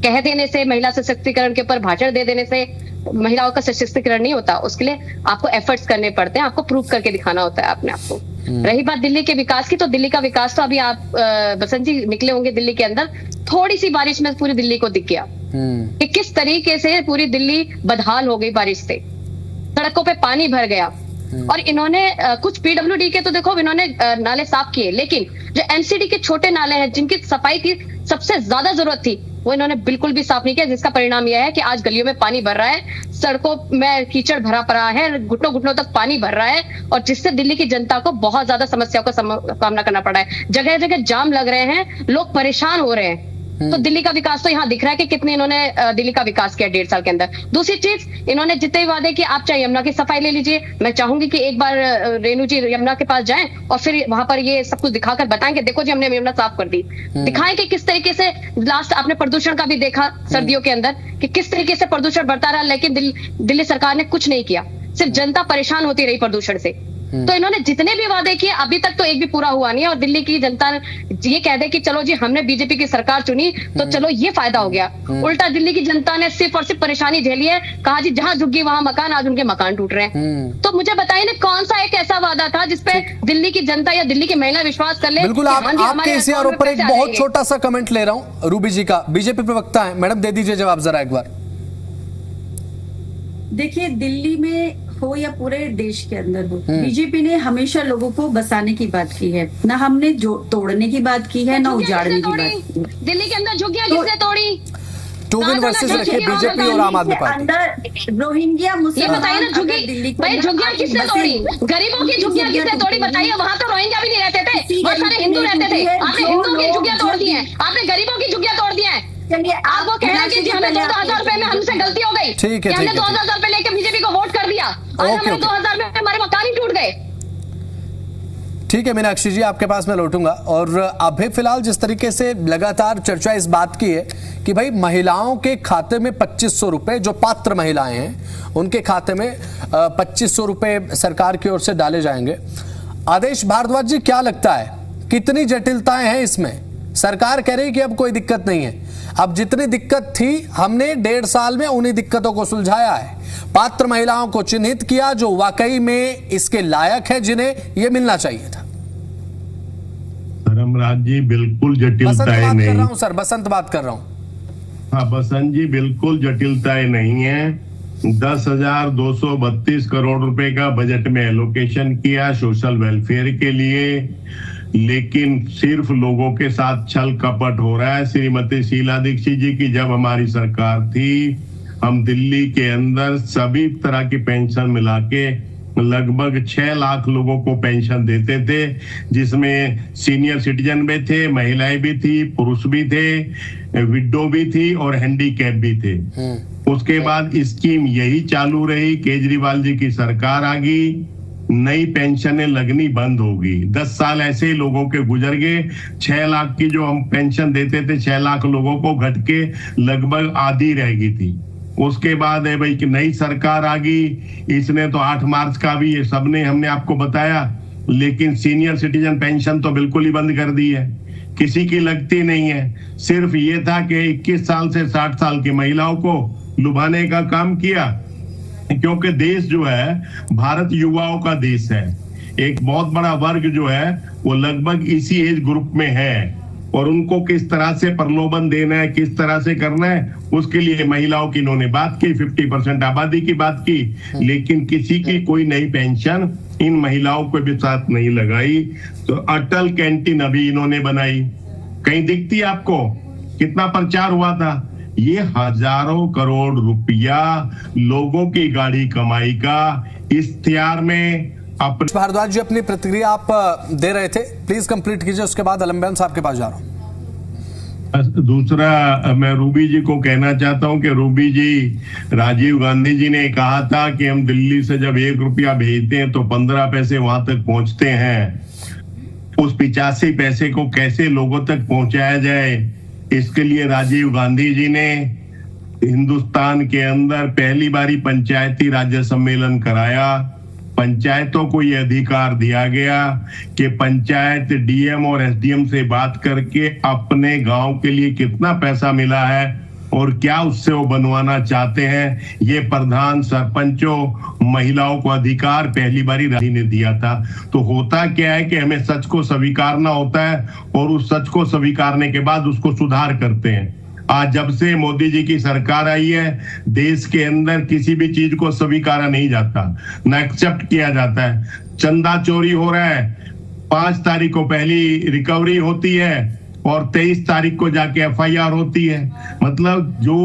कह देने से, महिला सशक्तिकरण के ऊपर भाषण दे देने से महिलाओं का सशक्तिकरण नहीं होता। उसके लिए आपको एफर्ट्स करने पड़ते हैं, आपको प्रूव करके दिखाना होता है अपने आप को। रही बात दिल्ली के विकास की, तो दिल्ली का विकास तो अभी आप बसंत जी निकले होंगे दिल्ली के अंदर, थोड़ी सी बारिश में पूरी दिल्ली को दिख गया कि किस तरीके से पूरी दिल्ली बदहाल हो गई बारिश से, सड़कों पे पानी भर गया। और इन्होंने कुछ पीडब्ल्यूडी के तो देखो इन्होंने नाले साफ किए, लेकिन जो एमसीडी के छोटे नाले हैं जिनकी सफाई की सबसे ज्यादा जरूरत थी, वो इन्होंने बिल्कुल भी साफ नहीं किया, जिसका परिणाम यह है कि आज गलियों में पानी भर रहा है, सड़कों में कीचड़ भरा पड़ा है, घुटनों घुटनों तक पानी भर रहा है, और जिससे दिल्ली की जनता को बहुत ज्यादा समस्याओं का सामना करना पड़ा है। जगह जगह जाम लग रहे हैं, लोग परेशान हो रहे हैं। तो दिल्ली का विकास तो यहाँ दिख रहा है कि कितने इन्होंने दिल्ली का विकास किया 1.5 साल के अंदर। दूसरी चीज, इन्होंने जितने वादे किए, आप चाहे यमुना की सफाई ले लीजिए, मैं चाहूंगी कि एक बार रेणु जी यमुना के पास जाएं और फिर वहां पर ये सब कुछ दिखाकर बताएंगे, देखो जी हमने यमुना साफ कर दी। दिखाएं कि किस तरीके से लास्ट आपने प्रदूषण का भी देखा सर्दियों के अंदर कि किस तरीके से प्रदूषण बढ़ता रहा, लेकिन दिल्ली सरकार ने कुछ नहीं किया, सिर्फ जनता परेशान होती रही प्रदूषण से। तो इन्होंने जितने भी वादे किए अभी तक तो एक भी पूरा हुआ नहीं है। और दिल्ली की जनता ये कह दे कि चलो जी हमने बीजेपी की सरकार चुनी तो चलो ये फायदा हो गया, उल्टा दिल्ली की जनता ने सिर्फ और सिर्फ परेशानी झेली है। कहा जी जहां झुग्गी वहां मकान, आज उनके मकान टूट रहे हैं। तो मुझे बताइए ना कौन सा एक ऐसा वादा था जिसपे दिल्ली की जनता या दिल्ली की महिला विश्वास कर ले? बिल्कुल, आपके इसी आरोप पर एक बहुत छोटा सा कमेंट ले रहा हूं रूबी जी का, बीजेपी प्रवक्ता है, मैडम दे दीजिए जवाब जरा एक बार। देखिए, दिल्ली में हो या पूरे देश के अंदर हो, बीजेपी ने हमेशा लोगों को बसाने की बात की है, ना हमने जो तोड़ने की बात की है, ना उजाड़ने की बात की। दिल्ली के अंदर झुग्गियां किसने तोड़ी? टू विन वर्सेस रखे बीजेपी और आम आदमी पार्टी। अंदर रोहिंग्या ये बताइए ना, झुग्गियां किसने तोड़ी? गरीबों की झुग्गियां किसने तोड़ी बताइए? वहाँ तो रोहिंग्या भी नहीं रहते थे, बहुत सारे हिंदू रहते थे। आपने हिंदुओं की झुग्गियां तोड़ दी है, आपने गरीबों की झुग्गियां तोड़ दी है। चलिए, आप वो कह रहे हैं कि हमें 2,000 रुपए में हमसे गलती हो गई, ठीक है, हमने 2,000 रुपए लेके बीजेपी को वोट कर दिया और हमें 2,000 में हमारे मकान ही टूट गए। ठीक है मीनाक्षी जी, आपके पास मैं लौटूंगा। और अभी फिलहाल जिस तरीके से लगातार चर्चा इस बात की है कि भाई महिलाओं के खाते में 2500 रुपए, जो पात्र महिलाएं हैं उनके खाते में 2500 रुपए सरकार की ओर से डाले जाएंगे। आदेश भारद्वाज जी, क्या लगता है कितनी जटिलताएं हैं इसमें? सरकार कह रही कि अब कोई दिक्कत नहीं है, अब जितनी दिक्कत थी हमने 1.5 साल में उन्हीं दिक्कतों को सुलझाया है, पात्र महिलाओं को चिन्हित किया जो वाकई में इसके लायक है, जिन्हें यह मिलना चाहिए था। धर्मराज जी, बिल्कुल जटिलताएं नहीं कर रहा हूं सर, बसंत बात कर रहा हूं। हाँ बसंत जी, बिल्कुल जटिलताएं नहीं है। 10,232 करोड़ रुपए का बजट में एलोकेशन किया सोशल वेलफेयर के लिए, लेकिन सिर्फ लोगों के साथ छल कपट हो रहा है। श्रीमती शीला दीक्षित जी की जब हमारी सरकार थी, हम दिल्ली के अंदर सभी तरह की पेंशन मिला के लगभग 6 लाख लोगों को पेंशन देते थे, जिसमें सीनियर सिटीजन भी थे, महिलाएं भी थी, पुरुष भी थे, विडो भी थी और हैंडीकैप भी थे। उसके बाद स्कीम यही चालू रही, केजरीवाल जी की सरकार आ गई, नई पेंशनें लगनी बंद होगी। 10 साल ऐसे ही लोगों के गुजर गए। 6 लाख की जो हम पेंशन देते थे 6 लाख लोगों को घट के लगभग आधी रह गई थी। उसके बाद है भाई कि नई सरकार आ गई, इसने तो 8 मार्च का भी ये सबने हमने आपको बताया, लेकिन सीनियर सिटीजन पेंशन तो बिल्कुल ही बंद कर दी है, किसी की लगती नहीं है। सिर्फ ये था कि 21 साल से 60 साल की महिलाओं को लुभाने का काम किया, क्योंकि देश जो है भारत युवाओं का देश है। एक बहुत बड़ा वर्ग जो है वो लगभग इसी एज ग्रुप में है, और उनको किस तरह से प्रलोभन देना है, किस तरह से करना है, उसके लिए महिलाओं की इन्होंने बात की, 50% आबादी की बात की, लेकिन किसी की कोई नई पेंशन इन महिलाओं को भी साथ नहीं लगाई। तो अटल कैंटीन अभी इन्होंने बनाई, कहीं दिखती है आपको? कितना प्रचार हुआ था? ये हजारों करोड़ रुपया लोगों की गाड़ी कमाई का इख्तियार में अपने। भारद्वाज जी अपनी प्रतिक्रिया आप दे रहे थे, प्लीज कंप्लीट कीजिए, उसके बाद अलम्बियान साहब के पास जा रहा हूं। दूसरा मैं रूबी जी को कहना चाहता हूं कि रूबी जी, राजीव गांधी जी ने कहा था कि हम दिल्ली से जब 1 रुपया भेजते हैं तो 15 पैसे वहां तक पहुंचते हैं। उस 85 पैसे को कैसे लोगों तक पहुंचाया जाए, इसके लिए राजीव गांधी जी ने हिंदुस्तान के अंदर पहली बारी पंचायती राज्य सम्मेलन कराया। पंचायतों को यह अधिकार दिया गया कि पंचायत डीएम और एसडीएम से बात करके अपने गांव के लिए कितना पैसा मिला है और क्या उससे वो बनवाना चाहते हैं, ये प्रधान, सरपंचों, महिलाओं को अधिकार पहली बारी राजी ने दिया था। तो होता क्या है कि हमें सच को स्वीकारना होता है और उस सच को स्वीकारने के बाद उसको सुधार करते हैं। आज जब से मोदी जी की सरकार आई है, देश के अंदर किसी भी चीज को स्वीकारा नहीं जाता, न एक्सेप्ट किया जाता है। चंदा चोरी हो रहा है, 5 तारीख को पहली रिकवरी होती है और 23 तारीख को जाके एफआईआर होती है। मतलब जो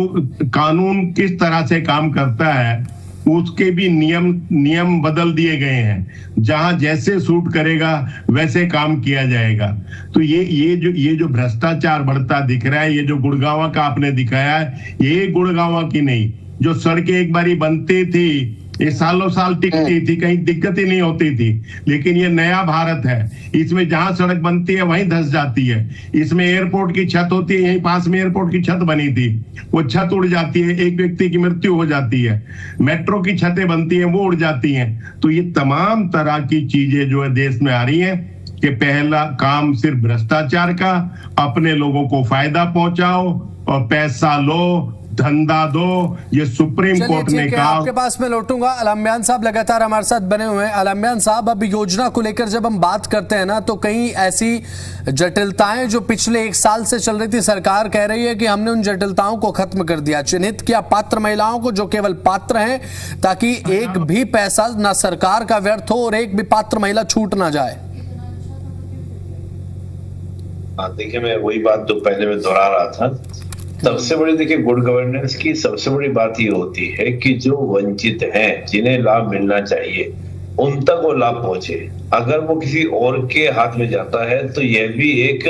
कानून किस तरह से काम करता है उसके भी नियम बदल दिए गए हैं। जहां जैसे सूट करेगा वैसे काम किया जाएगा। तो ये जो भ्रष्टाचार बढ़ता दिख रहा है, ये जो गुड़गांव का आपने दिखाया है, ये गुड़गांव की नहीं, जो सड़कें एक बारी बनती थी ये सालों साल टिकती थी, कहीं दिक्कत ही नहीं होती थी। लेकिन ये नया भारत है, इसमें जहां सड़क बनती है वहीं धंस जाती है। इसमें एयरपोर्ट की छत होती है, यहीं पास में एयरपोर्ट की छत बनी थी, वो छत उड़ जाती है, एक व्यक्ति की मृत्यु हो जाती है। मेट्रो की छतें बनती हैं, वो उड़ जाती हैं। तो ये तमाम तरह की चीजें जो है देश में आ रही है कि पहला काम सिर्फ भ्रष्टाचार का, अपने लोगों को फायदा पहुंचाओ और पैसा लो, धंधा दो। ये सुप्रीम कोर्ट ने कहा। आपके पास मैं लौटूंगा। अलम्बियान साहब लगातार हमारे साथ बने हुए हैं। अलम्बियान साहब, अब योजना को लेकर जब हम बात करते हैं ना, तो कई ऐसी जटिलताएं जो पिछले 1 साल से चल रही थी, सरकार कह रही है कि हमने उन जटिलताओं को खत्म कर दिया, चिन्हित किया पात्र महिलाओं को जो केवल पात्र हैं, ताकि एक भी पैसा ना सरकार का व्यर्थ हो और एक भी पात्र महिला छूट ना जाए। देखिए, मैं वही बात तो पहले मैं दोहरा रहा था। सबसे बड़ी, देखिए, गुड गवर्नेंस की सबसे बड़ी बात ये होती है कि जो वंचित हैं, जिन्हें लाभ मिलना चाहिए, उन तक वो लाभ पहुंचे। अगर वो किसी और के हाथ में जाता है तो यह भी एक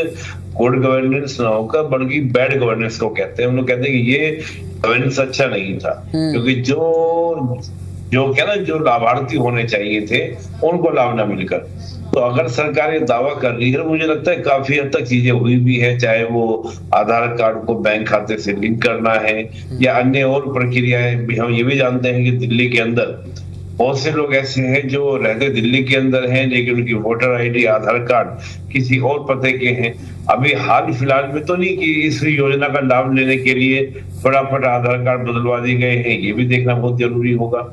गुड गवर्नेंस ना होकर बल्कि बैड गवर्नेंस को कहते हैं। हम लोग कहते हैं कि ये गवर्नेंस अच्छा नहीं था, क्योंकि जो क्या ना, जो लाभार्थी होने चाहिए थे उनको लाभ ना मिलकर। तो अगर सरकार ये दावा कर रही है, मुझे लगता है काफी हद तक चीजें हुई भी है, चाहे वो आधार कार्ड को बैंक खाते से लिंक करना है या अन्य और प्रक्रियाएं भी। हम ये भी जानते हैं कि दिल्ली के अंदर बहुत से लोग ऐसे हैं जो रहते दिल्ली के अंदर हैं, लेकिन उनकी वोटर आईडी, आधार कार्ड किसी और पते के हैं। अभी हाल फिलहाल में तो नहीं कि इस योजना का लाभ लेने के लिए फटाफट आधार कार्ड बदलवा दिए गए हैं, ये भी देखना बहुत जरूरी होगा।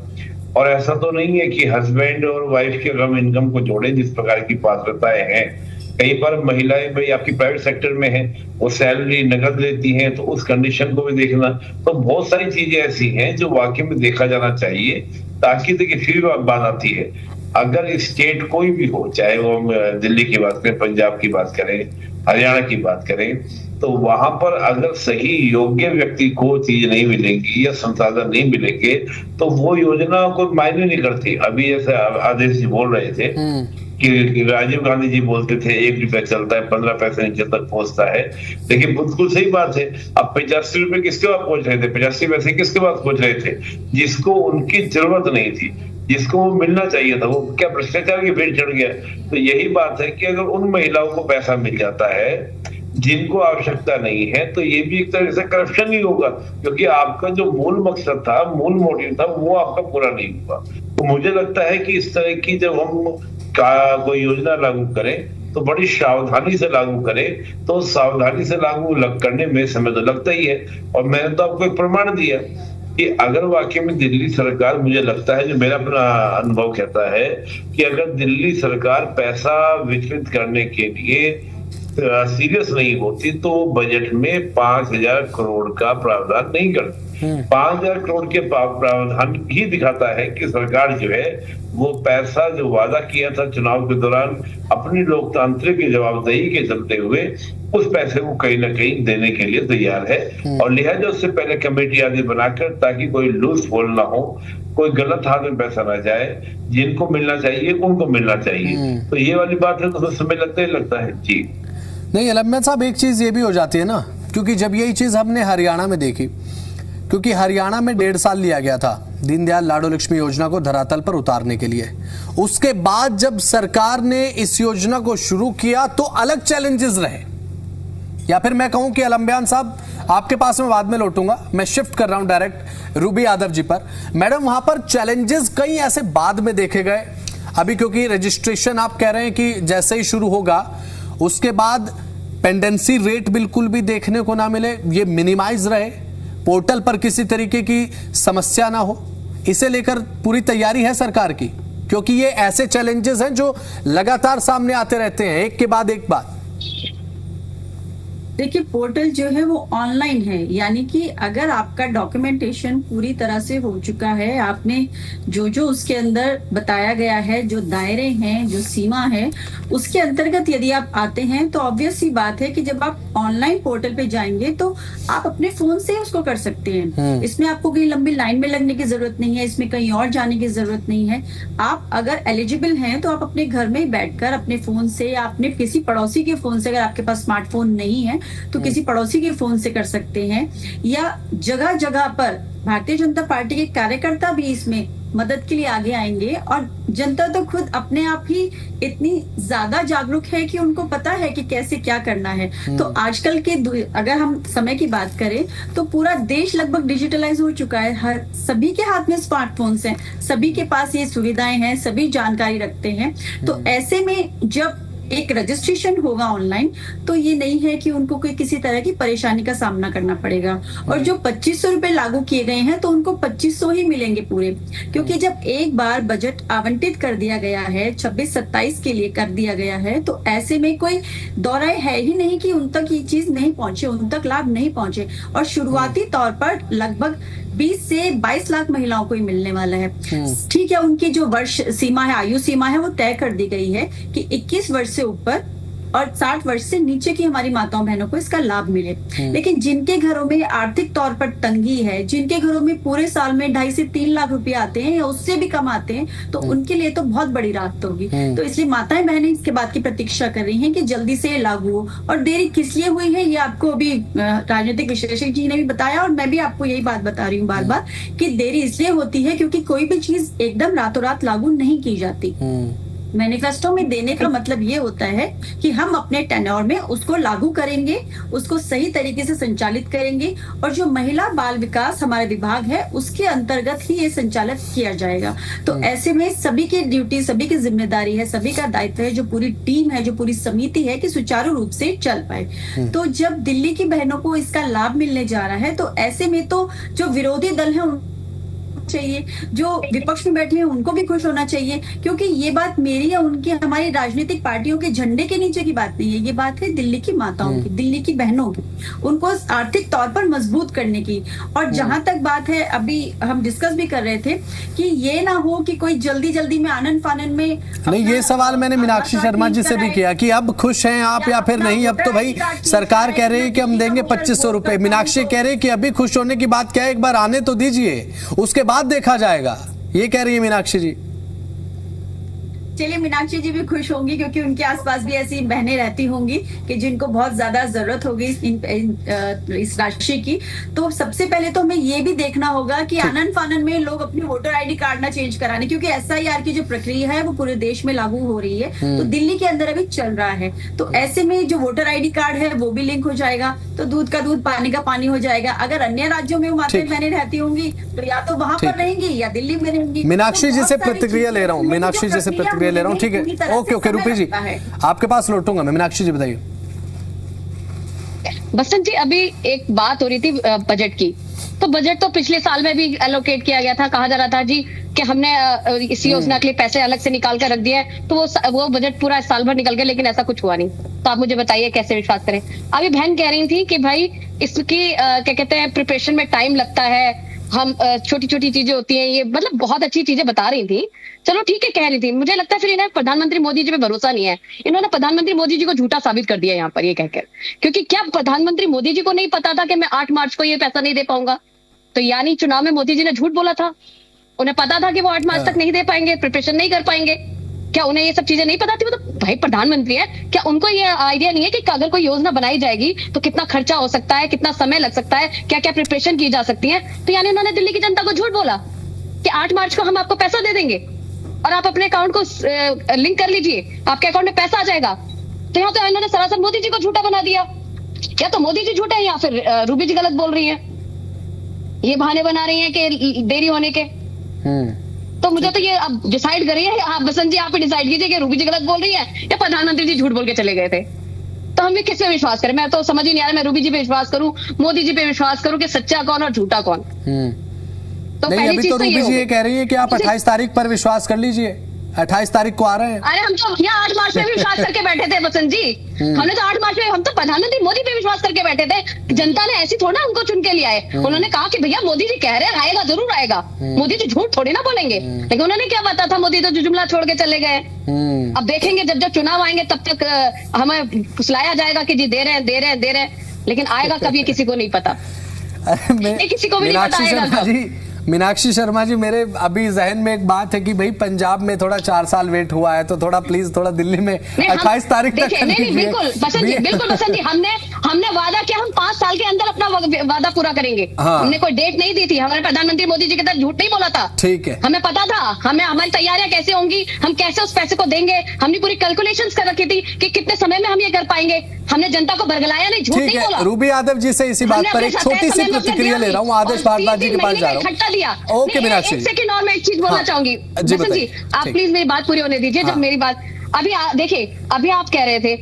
और ऐसा तो नहीं है कि हस्बैंड और वाइफ के अगर इनकम को जोड़े, जिस प्रकार की पात्रताएं हैं, कई बार महिलाएं भाई आपकी प्राइवेट सेक्टर में है, वो सैलरी नगद लेती हैं, तो उस कंडीशन को भी देखना। तो बहुत सारी चीजें ऐसी हैं जो वाकई में देखा जाना चाहिए, ताकि देखिए फिर बात आती है, अगर स्टेट कोई भी हो, चाहे वो दिल्ली की बात करें, पंजाब की बात करें, हरियाणा की बात करें, तो वहां पर अगर सही योग्य व्यक्ति को चीज नहीं मिलेगी या संसाधन नहीं मिलेंगे तो वो योजना कोई मायने नहीं करती। अभी जैसे आदेश जी बोल रहे थे कि राजीव गांधी जी बोलते थे 1 रुपया चलता है, 15 पैसे नीचे तक पहुंचता है। देखिए, बिल्कुल सही बात है। अब 85 रुपए किसके बाद पहुंच रहे थे, 85 पैसे किसके बाद पहुंच रहे थे? जिसको उनकी जरूरत नहीं थी, जिसको वो मिलना चाहिए था, वो क्या भ्रष्टाचार की भेंट चढ़ गया। तो यही बात है कि अगर उन महिलाओं को पैसा मिल जाता है जिनको आवश्यकता नहीं है, तो ये भी एक तरह से करप्शन ही होगा, क्योंकि आपका जो मूल मकसद था, मूल मोटिव था, वो आपका पूरा नहीं हुआ। तो मुझे लगता है कि इस तरह की जब हम कोई योजना लागू करें तो बड़ी सावधानी से लागू करें। तो सावधानी से लागू करने में समय तो लगता ही है। और मैंने तो आपको एक प्रमाण दिया कि अगर वाकई में दिल्ली सरकार, मुझे लगता है, जो मेरा अपना अनुभव कहता है कि अगर दिल्ली सरकार पैसा वितरित करने के लिए सीरियस नहीं होती तो बजट में 5,000 करोड़ का प्रावधान नहीं करती। 5,000 करोड़ के प्रावधान ही दिखाता है कि सरकार जो है वो पैसा जो वादा किया था चुनाव के दौरान अपनी लोकतांत्रिक जवाबदेही के चलते हुए उस पैसे को कहीं ना कहीं देने के लिए तैयार है, और लिहाजा उससे पहले कमेटी आदि बनाकर ताकि कोई लूज होल ना हो, कोई गलत हाथ में पैसा ना जाए, जिनको मिलना चाहिए उनको मिलना चाहिए। तो ये वाली बात है, तो समय लगता है जी। नहीं अलम्बेद साहब, एक चीज ये भी हो जाती है ना, क्योंकि जब यही चीज हमने हरियाणा में देखी, क्योंकि हरियाणा में 1.5 साल लिया गया था दीनदयाल लाडो लक्ष्मी योजना को धरातल पर उतारने के लिए। उसके बाद जब सरकार ने इस योजना को शुरू किया तो अलग चैलेंजेस रहे, या फिर मैं कहूं कि अलम्बियान साहब आपके पास में बाद में लौटूंगा, मैं शिफ्ट कर रहा हूं डायरेक्ट रूबी यादव जी पर। मैडम, वहां पर चैलेंजेस कई ऐसे बाद में देखे गए, अभी क्योंकि रजिस्ट्रेशन आप कह रहे हैं कि जैसे ही शुरू होगा उसके बाद पेंडेंसी रेट बिल्कुल भी देखने को ना मिले, ये मिनिमाइज रहे, पोर्टल पर किसी तरीके की समस्या ना हो, इसे लेकर पूरी तैयारी है सरकार की, क्योंकि ये ऐसे चैलेंजेस हैं जो लगातार सामने आते रहते हैं एक के बाद एक बात। देखिए, पोर्टल जो है वो ऑनलाइन है, यानी कि अगर आपका डॉक्यूमेंटेशन पूरी तरह से हो चुका है, आपने जो जो उसके अंदर बताया गया है, जो दायरे हैं, जो सीमा है, उसके अंतर्गत यदि आप आते हैं तो ऑब्वियस सी बात है कि जब आप ऑनलाइन पोर्टल पे जाएंगे तो आप अपने फोन से उसको कर सकते हैं। इसमें आपको कहीं लंबी लाइन में लगने की जरूरत नहीं है, इसमें कहीं और जाने की जरूरत नहीं है। आप अगर एलिजिबल हैं तो आप अपने घर में बैठकर अपने फोन से या अपने किसी पड़ोसी के फोन से, अगर आपके पास स्मार्टफोन नहीं है तो किसी पड़ोसी के फोन से कर सकते हैं, या जगह जगह पर भारतीय जनता पार्टी के कार्यकर्ता भी इसमें मदद के लिए आगे आएंगे, और जनता तो खुद अपने आप ही इतनी ज्यादा जागरूक है कि उनको पता है कि कैसे क्या करना है। तो आजकल के अगर हम समय की बात करें तो पूरा देश लगभग डिजिटलाइज हो चुका है, हर सभी के हाथ में स्मार्टफोन्स हैं, सभी के पास ये सुविधाएं हैं, सभी जानकारी रखते हैं। तो ऐसे में जब एक रजिस्ट्रेशन होगा ऑनलाइन तो ये नहीं है कि उनको कोई किसी तरह की परेशानी का सामना करना पड़ेगा। और जो 2500 रुपए लागू किए गए हैं तो उनको 2500 ही मिलेंगे पूरे, क्योंकि जब एक बार बजट आवंटित कर दिया गया है, 26-27 के लिए कर दिया गया है, तो ऐसे में कोई दौराए है ही नहीं कि उन तक ये चीज नहीं पहुंचे, उन तक लाभ नहीं पहुंचे। और शुरुआती तौर पर लगभग 20 से 22 लाख महिलाओं को ही मिलने वाला है। ठीक है, उनकी जो वर्ष सीमा है, आयु सीमा है, वो तय कर दी गई है कि 21 वर्ष से ऊपर और 60 वर्ष से नीचे की हमारी माताओं बहनों को इसका लाभ मिले। लेकिन जिनके घरों में आर्थिक तौर पर तंगी है, जिनके घरों में पूरे साल में 2.5 से 3 लाख रुपए आते हैं या उससे भी कम आते हैं, तो उनके लिए तो बहुत बड़ी राहत होगी। तो इसलिए माताएं बहनें इसके बात की प्रतीक्षा कर रही हैं कि जल्दी से लागू हो। और देरी किस लिए हुई है ये आपको अभी राजनीतिक विशेषज्ञ जी ने भी बताया, और मैं भी आपको यही बात बता रही हूँ बार बार कि देरी इसलिए होती है क्योंकि कोई भी चीज एकदम रातों रात लागू नहीं की जाती। मैनिफेस्टो में देने का मतलब ये होता है कि हम अपने टेन्योर में उसको लागू करेंगे, उसको सही तरीके से संचालित करेंगे, और जो महिला बाल विकास हमारा विभाग है उसके अंतर्गत ही ये संचालित किया जाएगा। तो ऐसे में सभी की ड्यूटी, सभी की जिम्मेदारी है, सभी का दायित्व है, जो पूरी टीम है, जो पूरी समिति है, कि सुचारू रूप से चल पाए। तो जब दिल्ली की बहनों को इसका लाभ मिलने जा रहा है तो ऐसे में तो जो विरोधी दल है चाहिए, जो विपक्ष में बैठे हैं उनको भी खुश होना चाहिए, क्योंकि ये बात मेरी या उनकी, हमारी राजनीतिक पार्टियों के झंडे के नीचे की बात नहीं है, ये बात है दिल्ली की माताओं की, दिल्ली की बहनों की, उनको आर्थिक तौर पर मजबूत करने की। और जहां तक बात है, अभी हम डिस्कस भी कर रहे थे कि ये ना हो कि कोई जल्दी जल्दी में आनंद फानन में नहीं, ये सवाल मैंने मीनाक्षी शर्मा जी से भी किया कि अब खुश हैं आप या फिर नहीं। अब तो भाई सरकार कह रही है कि हम देंगे 2500 रुपए, मीनाक्षी कह रही है कि अभी खुश होने की बात क्या है, एक बार आने तो दीजिए, उसके बाद देखा जाएगा, ये कह रही है मीनाक्षी जी। चलिए, मीनाक्षी जी भी खुश होंगी क्योंकि उनके आसपास भी ऐसी बहनें रहती होंगी कि जिनको बहुत ज्यादा जरूरत होगी इस राशि की। तो सबसे पहले तो हमें ये भी देखना होगा कि आनन फानन में लोग अपनी वोटर आईडी कार्ड ना चेंज कराने, क्योंकि SIR की जो प्रक्रिया है वो पूरे देश में लागू हो रही है, तो दिल्ली के अंदर अभी चल रहा है। तो ऐसे में जो वोटर आईडी कार्ड है वो भी लिंक हो जाएगा, तो दूध का दूध पानी का पानी हो जाएगा। अगर अन्य राज्यों में माताएं बहनें रहती होंगी तो या तो वहां पर रहेंगी या दिल्ली में रहेंगी। मीनाक्षी जी से प्रतिक्रिया ले रहा हूँ, मीनाक्षी जी से प्रतिक्रिया ले रहा हूँ, ठीक है, ओके रूपी जी आपके पास लौटूंगा मैं। मीनाक्षी जी बताइए। बसंत जी, अभी एक बात हो रही थी बजट की, तो बजट तो पिछले साल में भी एलोकेट किया गया था। कहा जा रहा था जी कि हमने इस योजना के लिए पैसे अलग से निकाल कर रख दिए हैं, तो वो बजट पूरा साल भर निकल गया, लेकिन ऐसा कुछ हुआ नहीं। तो आप मुझे बताइए कैसे विश्वास करें। अभी बहन कह रही थी कि भाई इसकी क्या कहते हैं, प्रिपरेशन में टाइम लगता है, हम छोटी छोटी चीजें होती हैं, ये मतलब बहुत अच्छी चीजें बता रही थी। चलो ठीक है, कह रही थी। मुझे लगता है फिर इन्हें प्रधानमंत्री मोदी जी पे भरोसा नहीं है। इन्होंने प्रधानमंत्री मोदी जी को झूठा साबित कर दिया यहाँ पर ये कहकर, क्योंकि क्या प्रधानमंत्री मोदी जी को नहीं पता था कि मैं 8 मार्च को ये पैसा नहीं दे पाऊंगा? तो यानी चुनाव में मोदी जी ने झूठ बोला था। उन्हें पता था कि वो 8 मार्च तक नहीं दे पाएंगे, प्रिपरेशन नहीं कर पाएंगे। क्या उन्हें ये सब चीजें नहीं पता थी? मतलब भाई प्रधानमंत्री है, क्या उनको ये आइडिया नहीं है कि अगर कोई योजना बनाई जाएगी तो कितना खर्चा हो सकता है, कितना समय लग सकता है, क्या क्या प्रिपरेशन की जा सकती है? तो यानी उन्होंने दिल्ली की जनता को झूठ बोला कि 8 मार्च को हम आपको पैसा दे देंगे और आप अपने अकाउंट को लिंक कर लीजिए, आपके अकाउंट में पैसा आ जाएगा। तो यहाँ तो इन्होंने सरासर मोदी जी को झूठा बना दिया। क्या तो मोदी जी झूठे हैं या फिर रूबी जी गलत बोल रही है? ये बहाने बना रही हैं कि देरी होने के। तो मुझे तो ये अब डिसाइड करिए आप, बसंत जी आप ही डिसाइड कीजिए कि रूबी जी गलत बोल रही है या प्रधानमंत्री जी झूठ बोल के चले गए थे। तो हम भी किस पे विश्वास करें? मैं तो समझ ही नहीं आ रहा, मैं रूबी जी पे विश्वास करूं, मोदी जी पे विश्वास करूं कि सच्चा कौन और झूठा कौन? तो नहीं, पहली अभी चीज तो तो रूबी ये जी ये होगी। कह रही है कि आप 28 तारीख पर विश्वास कर लीजिए। 28 तारीख को आ रहे हैं। अरे हम तो यहाँ 8 मार्च में भी विश्वास करके बैठे थे बसंत जी। हमने तो 8 मार्च में, हम तो प्रधानमंत्री मोदी पे विश्वास करके बैठे थे। जनता ने ऐसी थोड़ा उनको चुन के लिया है। उन्होंने कहा कि भैया मोदी जी कह रहे हैं आएगा, जरूर आएगा, मोदी जी झूठ थोड़ी ना बोलेंगे। लेकिन उन्होंने क्या पता था, मोदी तो जुमला छोड़ के चले गए। अब देखेंगे जब जब चुनाव आएंगे तब तक हमें फुसलाया जाएगा कि जी दे रहे हैं दे रहे हैं दे रहे हैं, लेकिन आएगा कब ये किसी को नहीं पता। ये किसी को भी नहीं पता आएगा। मीनाक्षी शर्मा जी, मेरे अभी जहन में एक बात है कि भाई पंजाब में थोड़ा 4 साल वेट हुआ है, तो थोड़ा प्लीज थोड़ा दिल्ली में 28 तारीख तक कर नहीं, लीजिए। बिल्कुल बसंत जी, बिल्कुल बसंत जी, हमने वादा किया हम 5 साल के अंदर अपना वादा पूरा करेंगे। हाँ। हमने कोई डेट नहीं दी थी, हमारे प्रधानमंत्री मोदी जी के तरफ झूठ नहीं बोला था। ठीक है, हमें पता था हमें हमारी तैयारियां कैसे होंगी, हम कैसे उस पैसे को देंगे। हमने पूरी कैलकुलेशंस कर रखी थी कि कितने समय में हम ये कर पाएंगे। हमने जनता को बरगलाया नहीं, झूठ ठीक नहीं है। बोला। रूबी यादव जी से इसी बात पर एक छोटी सी प्रतिक्रिया ले रहा हूँ। आदेश भारद्वाज जी के पास जा रहा हूँ। ओके मीनाक्षी, एक सेकंड और मैं एक चीज बोलना चाहूंगी बसंत जी, आप प्लीज मेरी बात पूरी होने दीजिए। जब मेरी बात अभी देखिए, अभी आप कह रहे थे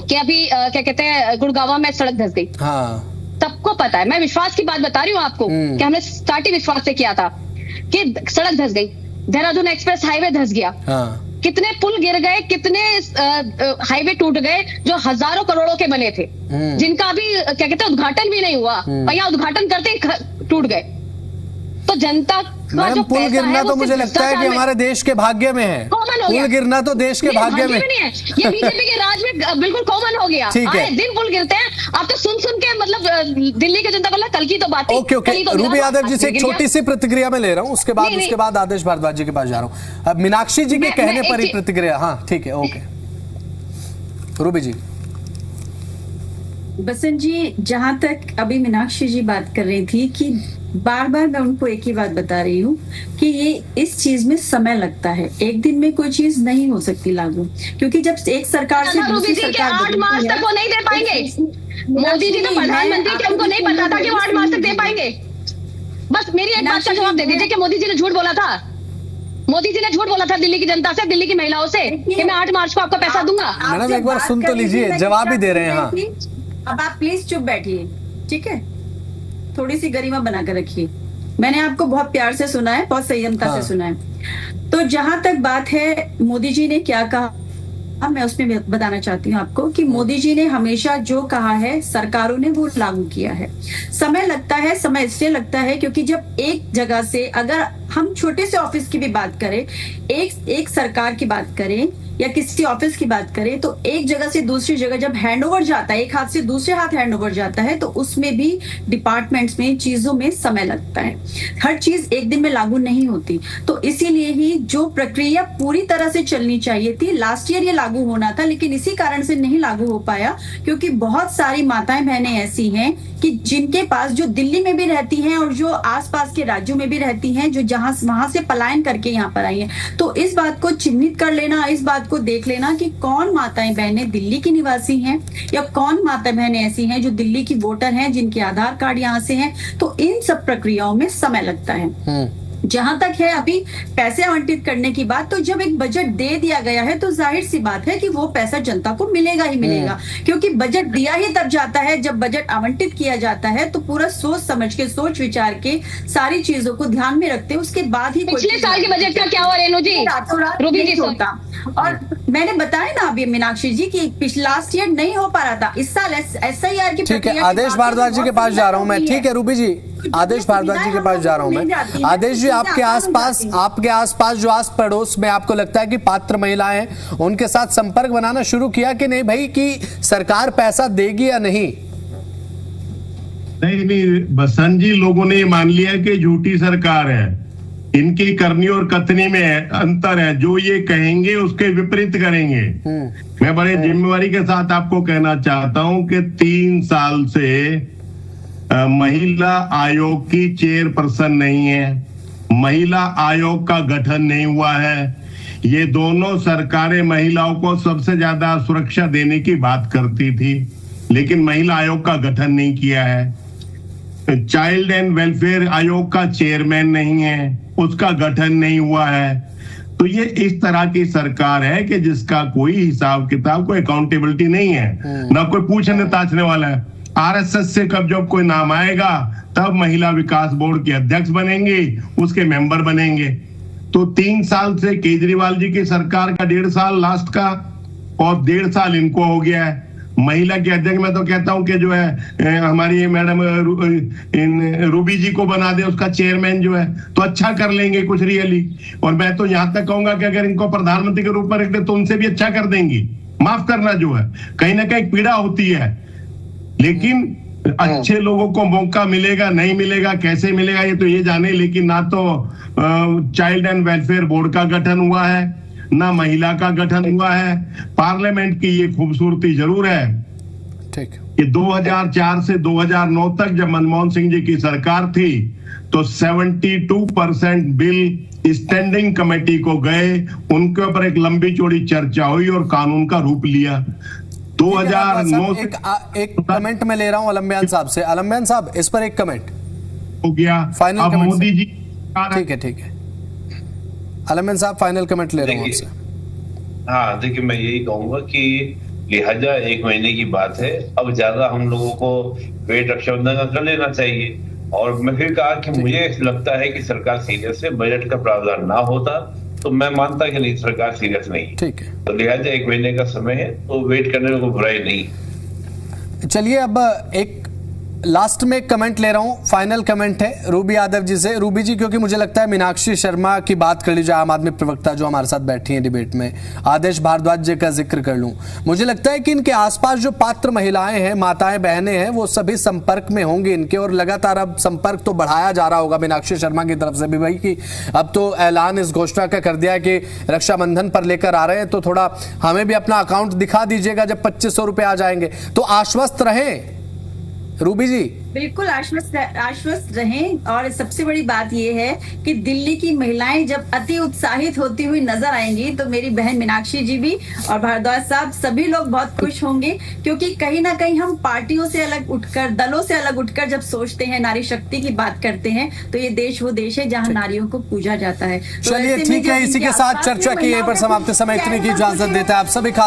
कि अभी क्या कहते हैं गुड़गांव में सड़क धंस गई। हाँ, सबको पता है, मैं विश्वास की बात बता रही हूँ आपको कि हमने स्टार्ट ही विश्वास से किया था कि सड़क धंस गई। देहरादून एक्सप्रेस हाईवे धंस गया। हाँ, कितने पुल गिर गए, कितने हाईवे टूट गए जो हजारों करोड़ों के बने थे, जिनका अभी क्या कहते हैं उद्घाटन भी नहीं हुआ, और यहाँ उद्घाटन करते ही टूट गए। तो जनता का मैडम जो पुल पैसा गिरना है, तो वो मुझे सिर्फ लगता है कि भ्रष्टाचार में हमारे देश के भाग्य में है। कॉमन हो पुल गया। गिरना तो देश के नहीं, भाग्य में नहीं है, ये बीजेपी के राज में बिल्कुल कॉमन हो गया। ठीक है। आए दिन पुल गिरते हैं। आप तो सुन सुन के मतलब दिल्ली की जनता को कल की तो बात थी, ओके ओके, कल ही तो रूबी गिरा था, यादव जी से एक गिर गया। छोटी सी प्रतिक्रिया में ले रहा हूँ, उसके बाद नहीं, उसके बाद आदेश भारद्वाज जी के पास जा रहा हूँ। अब मीनाक्षी जी के मैं कहने एक पर ही चीज- प्रतिक्रिया। हाँ ठीक है, ओके रूबी जी। बसंत जी, जहां तक अभी मीनाक्षी जी बात कर रही थी कि बार बार मैं उनको एक ही बात बता रही हूँ कि ये इस चीज में समय लगता है। एक दिन में कोई चीज नहीं हो सकती लागू, क्योंकि जब एक सरकार से रूबी दूसरी जी के सरकार 8 मार्च बदलती है, तक वो नहीं दे पाएंगे। मोदी जी तो प्रधानमंत्री थे, उनको नहीं पता था कि वो 8 मार्च तक दे पाएंगे। बस मेरी एक बात का जवाब दे दीजिए कि मोदी जी ने झूठ बोला था। मोदी जी ने झूठ बोला था दिल्ली की जनता से, दिल्ली की महिलाओं से, कि मैं 8 मार्च को आपको पैसा दूंगा। मैडम, एक बार सुन तो लीजिए, जवाब ही दे रहे हैं। हाँ, अब आप प्लीज चुप बैठिए, ठीक है? थोड़ी सी गरिमा बनाकर रखिए। मैंने आपको बहुत प्यार से सुना है, बहुत संयमता हाँ। से सुना है। तो जहां तक बात है मोदी जी ने क्या कहा, अब मैं उसमें बताना चाहती हूँ आपको कि मोदी जी ने हमेशा जो कहा है सरकारों ने वो लागू किया है। समय लगता है, समय इसलिए लगता है क्योंकि जब एक जगह से, अगर हम छोटे से ऑफिस की भी बात करें, एक सरकार की बात करें या किसी ऑफिस की बात करें, तो एक जगह से दूसरी जगह जब हैंडओवर जाता है, एक हाथ से दूसरे हाथ हैंडओवर जाता है, तो उसमें भी डिपार्टमेंट्स में चीजों में समय लगता है। हर चीज एक दिन में लागू नहीं होती। तो इसीलिए ही जो प्रक्रिया पूरी तरह से चलनी चाहिए थी, लास्ट ईयर ये लागू होना था, लेकिन इसी कारण से नहीं लागू हो पाया क्योंकि बहुत सारी माताएं बहनें ऐसी हैं कि जिनके पास, जो दिल्ली में भी रहती हैं और जो आसपास के राज्यों में भी रहती हैं, जो जहां वहां से पलायन करके यहाँ पर आई हैं। तो इस बात को चिन्हित कर लेना, इस बात को देख लेना कि कौन माताएं बहनें दिल्ली की निवासी हैं या कौन माता बहनें ऐसी हैं जो दिल्ली की वोटर हैं, जिनके आधार कार्ड यहाँ से हैं। तो इन सब प्रक्रियाओं में समय लगता है। जहां तक है अभी पैसे आवंटित करने की बात, तो जब एक बजट दे दिया गया है तो जाहिर सी बात है कि वो पैसा जनता को मिलेगा ही मिलेगा, क्योंकि बजट दिया ही तब जाता है जब बजट आवंटित किया जाता है, तो पूरा सोच समझ के, सोच विचार के, सारी चीजों को ध्यान में रखते हैं, उसके बाद ही पिछले साल के बजट का क्या हुआ रेणु जी? रातों रात रूबी नहीं जी होता। और मैंने बताया ना अभी मीनाक्षी जी की पिछले लास्ट ईयर नहीं हो पा रहा था, इस साल SIR की ठीक है, आदेश भारद्वाज जी के पास जा रहा हूं मैं। ठीक है रूबी जी, आदेश भारद्वाज जी के पास जा रहा हूं मैं। आदेश जी, आपके आसपास जो आस पड़ोस में आपको लगता है कि पात्र महिलाएं हैं, उनके साथ संपर्क बनाना शुरू किया कि नहीं भाई, कि सरकार पैसा देगी या नहीं? नहीं, बसंत जी, लोगों ने मान लिया कि झूठी सरकार है, इनकी करनी और कथनी में अंतर है, जो ये कहेंगे उसके विपरीत करेंगे। मैं बड़े जिम्मेवारी के साथ आपको कहना चाहता हूं कि 3 साल से महिला आयोग की चेयरपर्सन नहीं है, महिला आयोग का गठन नहीं हुआ है। ये दोनों सरकारें महिलाओं को सबसे ज्यादा सुरक्षा देने की बात करती थी, लेकिन महिला आयोग का गठन नहीं किया है। चाइल्ड एंड वेलफेयर आयोग का चेयरमैन नहीं है, उसका गठन नहीं हुआ है। तो ये इस तरह की सरकार है कि जिसका कोई हिसाब किताब, कोई अकाउंटेबिलिटी नहीं है, ना कोई पूछने ताछने वाला है। RSS से कब जब कोई नाम आएगा तब महिला विकास बोर्ड के अध्यक्ष बनेंगे, उसके मेंबर बनेंगे। तो 3 साल से केजरीवाल जी की सरकार का 1.5 साल लास्ट का, और 1.5 साल इनको हो गया है। महिला के अध्यक्ष मैं तो कहता हूं कि जो है हमारी मैडम रूबी जी को बना दे उसका चेयरमैन जो है, तो अच्छा कर लेंगे कुछ रियली। और मैं तो यहां तक कहूंगा कि अगर इनको प्रधानमंत्री के रूप में रख दे तो उनसे भी अच्छा कर देंगी। माफ करना जो है, कहीं ना कहीं पीड़ा होती है, लेकिन अच्छे लोगों को मौका मिलेगा नहीं मिलेगा, कैसे मिलेगा ये तो ये जाने। लेकिन ना तो चाइल्ड एंड वेलफेयर बोर्ड का गठन हुआ है, ना महिला का गठन हुआ है। पार्लियामेंट की ये खूबसूरती जरूर है ठीक कि 2004 से 2009 तक जब मनमोहन सिंह जी की सरकार थी तो 72% बिल स्टैंडिंग कमेटी को गए, उनके ऊपर एक लंबी चौड़ी चर्चा हुई और कानून का रूप लिया। 2009 एक कमेंट में ले रहा हूं अलम्बियान साहब से। अलम्बियान साहब, इस पर एक कमेंट हो गया। फाइनल अब कमेंट मोदी जी, ठीक है अलम्बियान साहब, फाइनल कमेंट ले रहा हूं आपसे। हाँ देखिए, मैं यही कहूंगा कि लिहाजा 1 महीने की बात है, अब ज्यादा हम लोगों को वेट रक्षाबंधन का कर लेना चाहिए। और मैं फिर कहा कि मुझे लगता है कि सरकार सीरियस है, बजट का प्रावधान ना होता तो मैं मानता कि नहीं, सरकार सीरियस नहीं। ठीक है, तो लिहाजा 1 महीने का समय है, तो वेट करने में कोई बुराई नहीं। चलिए अब एक लास्ट में एक कमेंट ले रहा हूं, फाइनल कमेंट है रूबी यादव जी से। रूबी जी, क्योंकि मुझे लगता है मीनाक्षी शर्मा की बात कर लीजिए, आम आदमी प्रवक्ता जो हमारे साथ बैठी हैं डिबेट में, आदेश भारद्वाज जी का जिक्र कर लूं। मुझे लगता है कि इनके आसपास जो पात्र महिलाएं हैं, माताएं बहनें हैं, वो सभी संपर्क में होंगी इनके, और लगातार अब संपर्क तो बढ़ाया जा रहा होगा मीनाक्षी शर्मा की तरफ से भी भाई, कि अब तो ऐलान इस घोषणा का कर दिया है कि रक्षाबंधन पर लेकर आ रहे हैं, तो थोड़ा हमें भी अपना अकाउंट दिखा दीजिएगा जब 2500 रुपए आ जाएंगे। तो आश्वस्त रहें रूबी जी। बिल्कुल आश्वस्त रहें। और सबसे बड़ी बात यह है कि दिल्ली की महिलाएं जब अति उत्साहित होती हुई नजर आएंगी तो मेरी बहन मीनाक्षी जी भी और भारद्वाज साहब सभी लोग बहुत खुश होंगे, क्योंकि कहीं ना कहीं हम पार्टियों से अलग उठकर, दलों से अलग उठकर जब सोचते हैं, नारी शक्ति की बात करते हैं, तो ये देश वो देश है जहाँ नारियों को पूजा जाता है। चलिए ठीक है, इसी के साथ चर्चा की यहीं पर समाप्त। समय इतने की इजाजत देता है आप सभी खास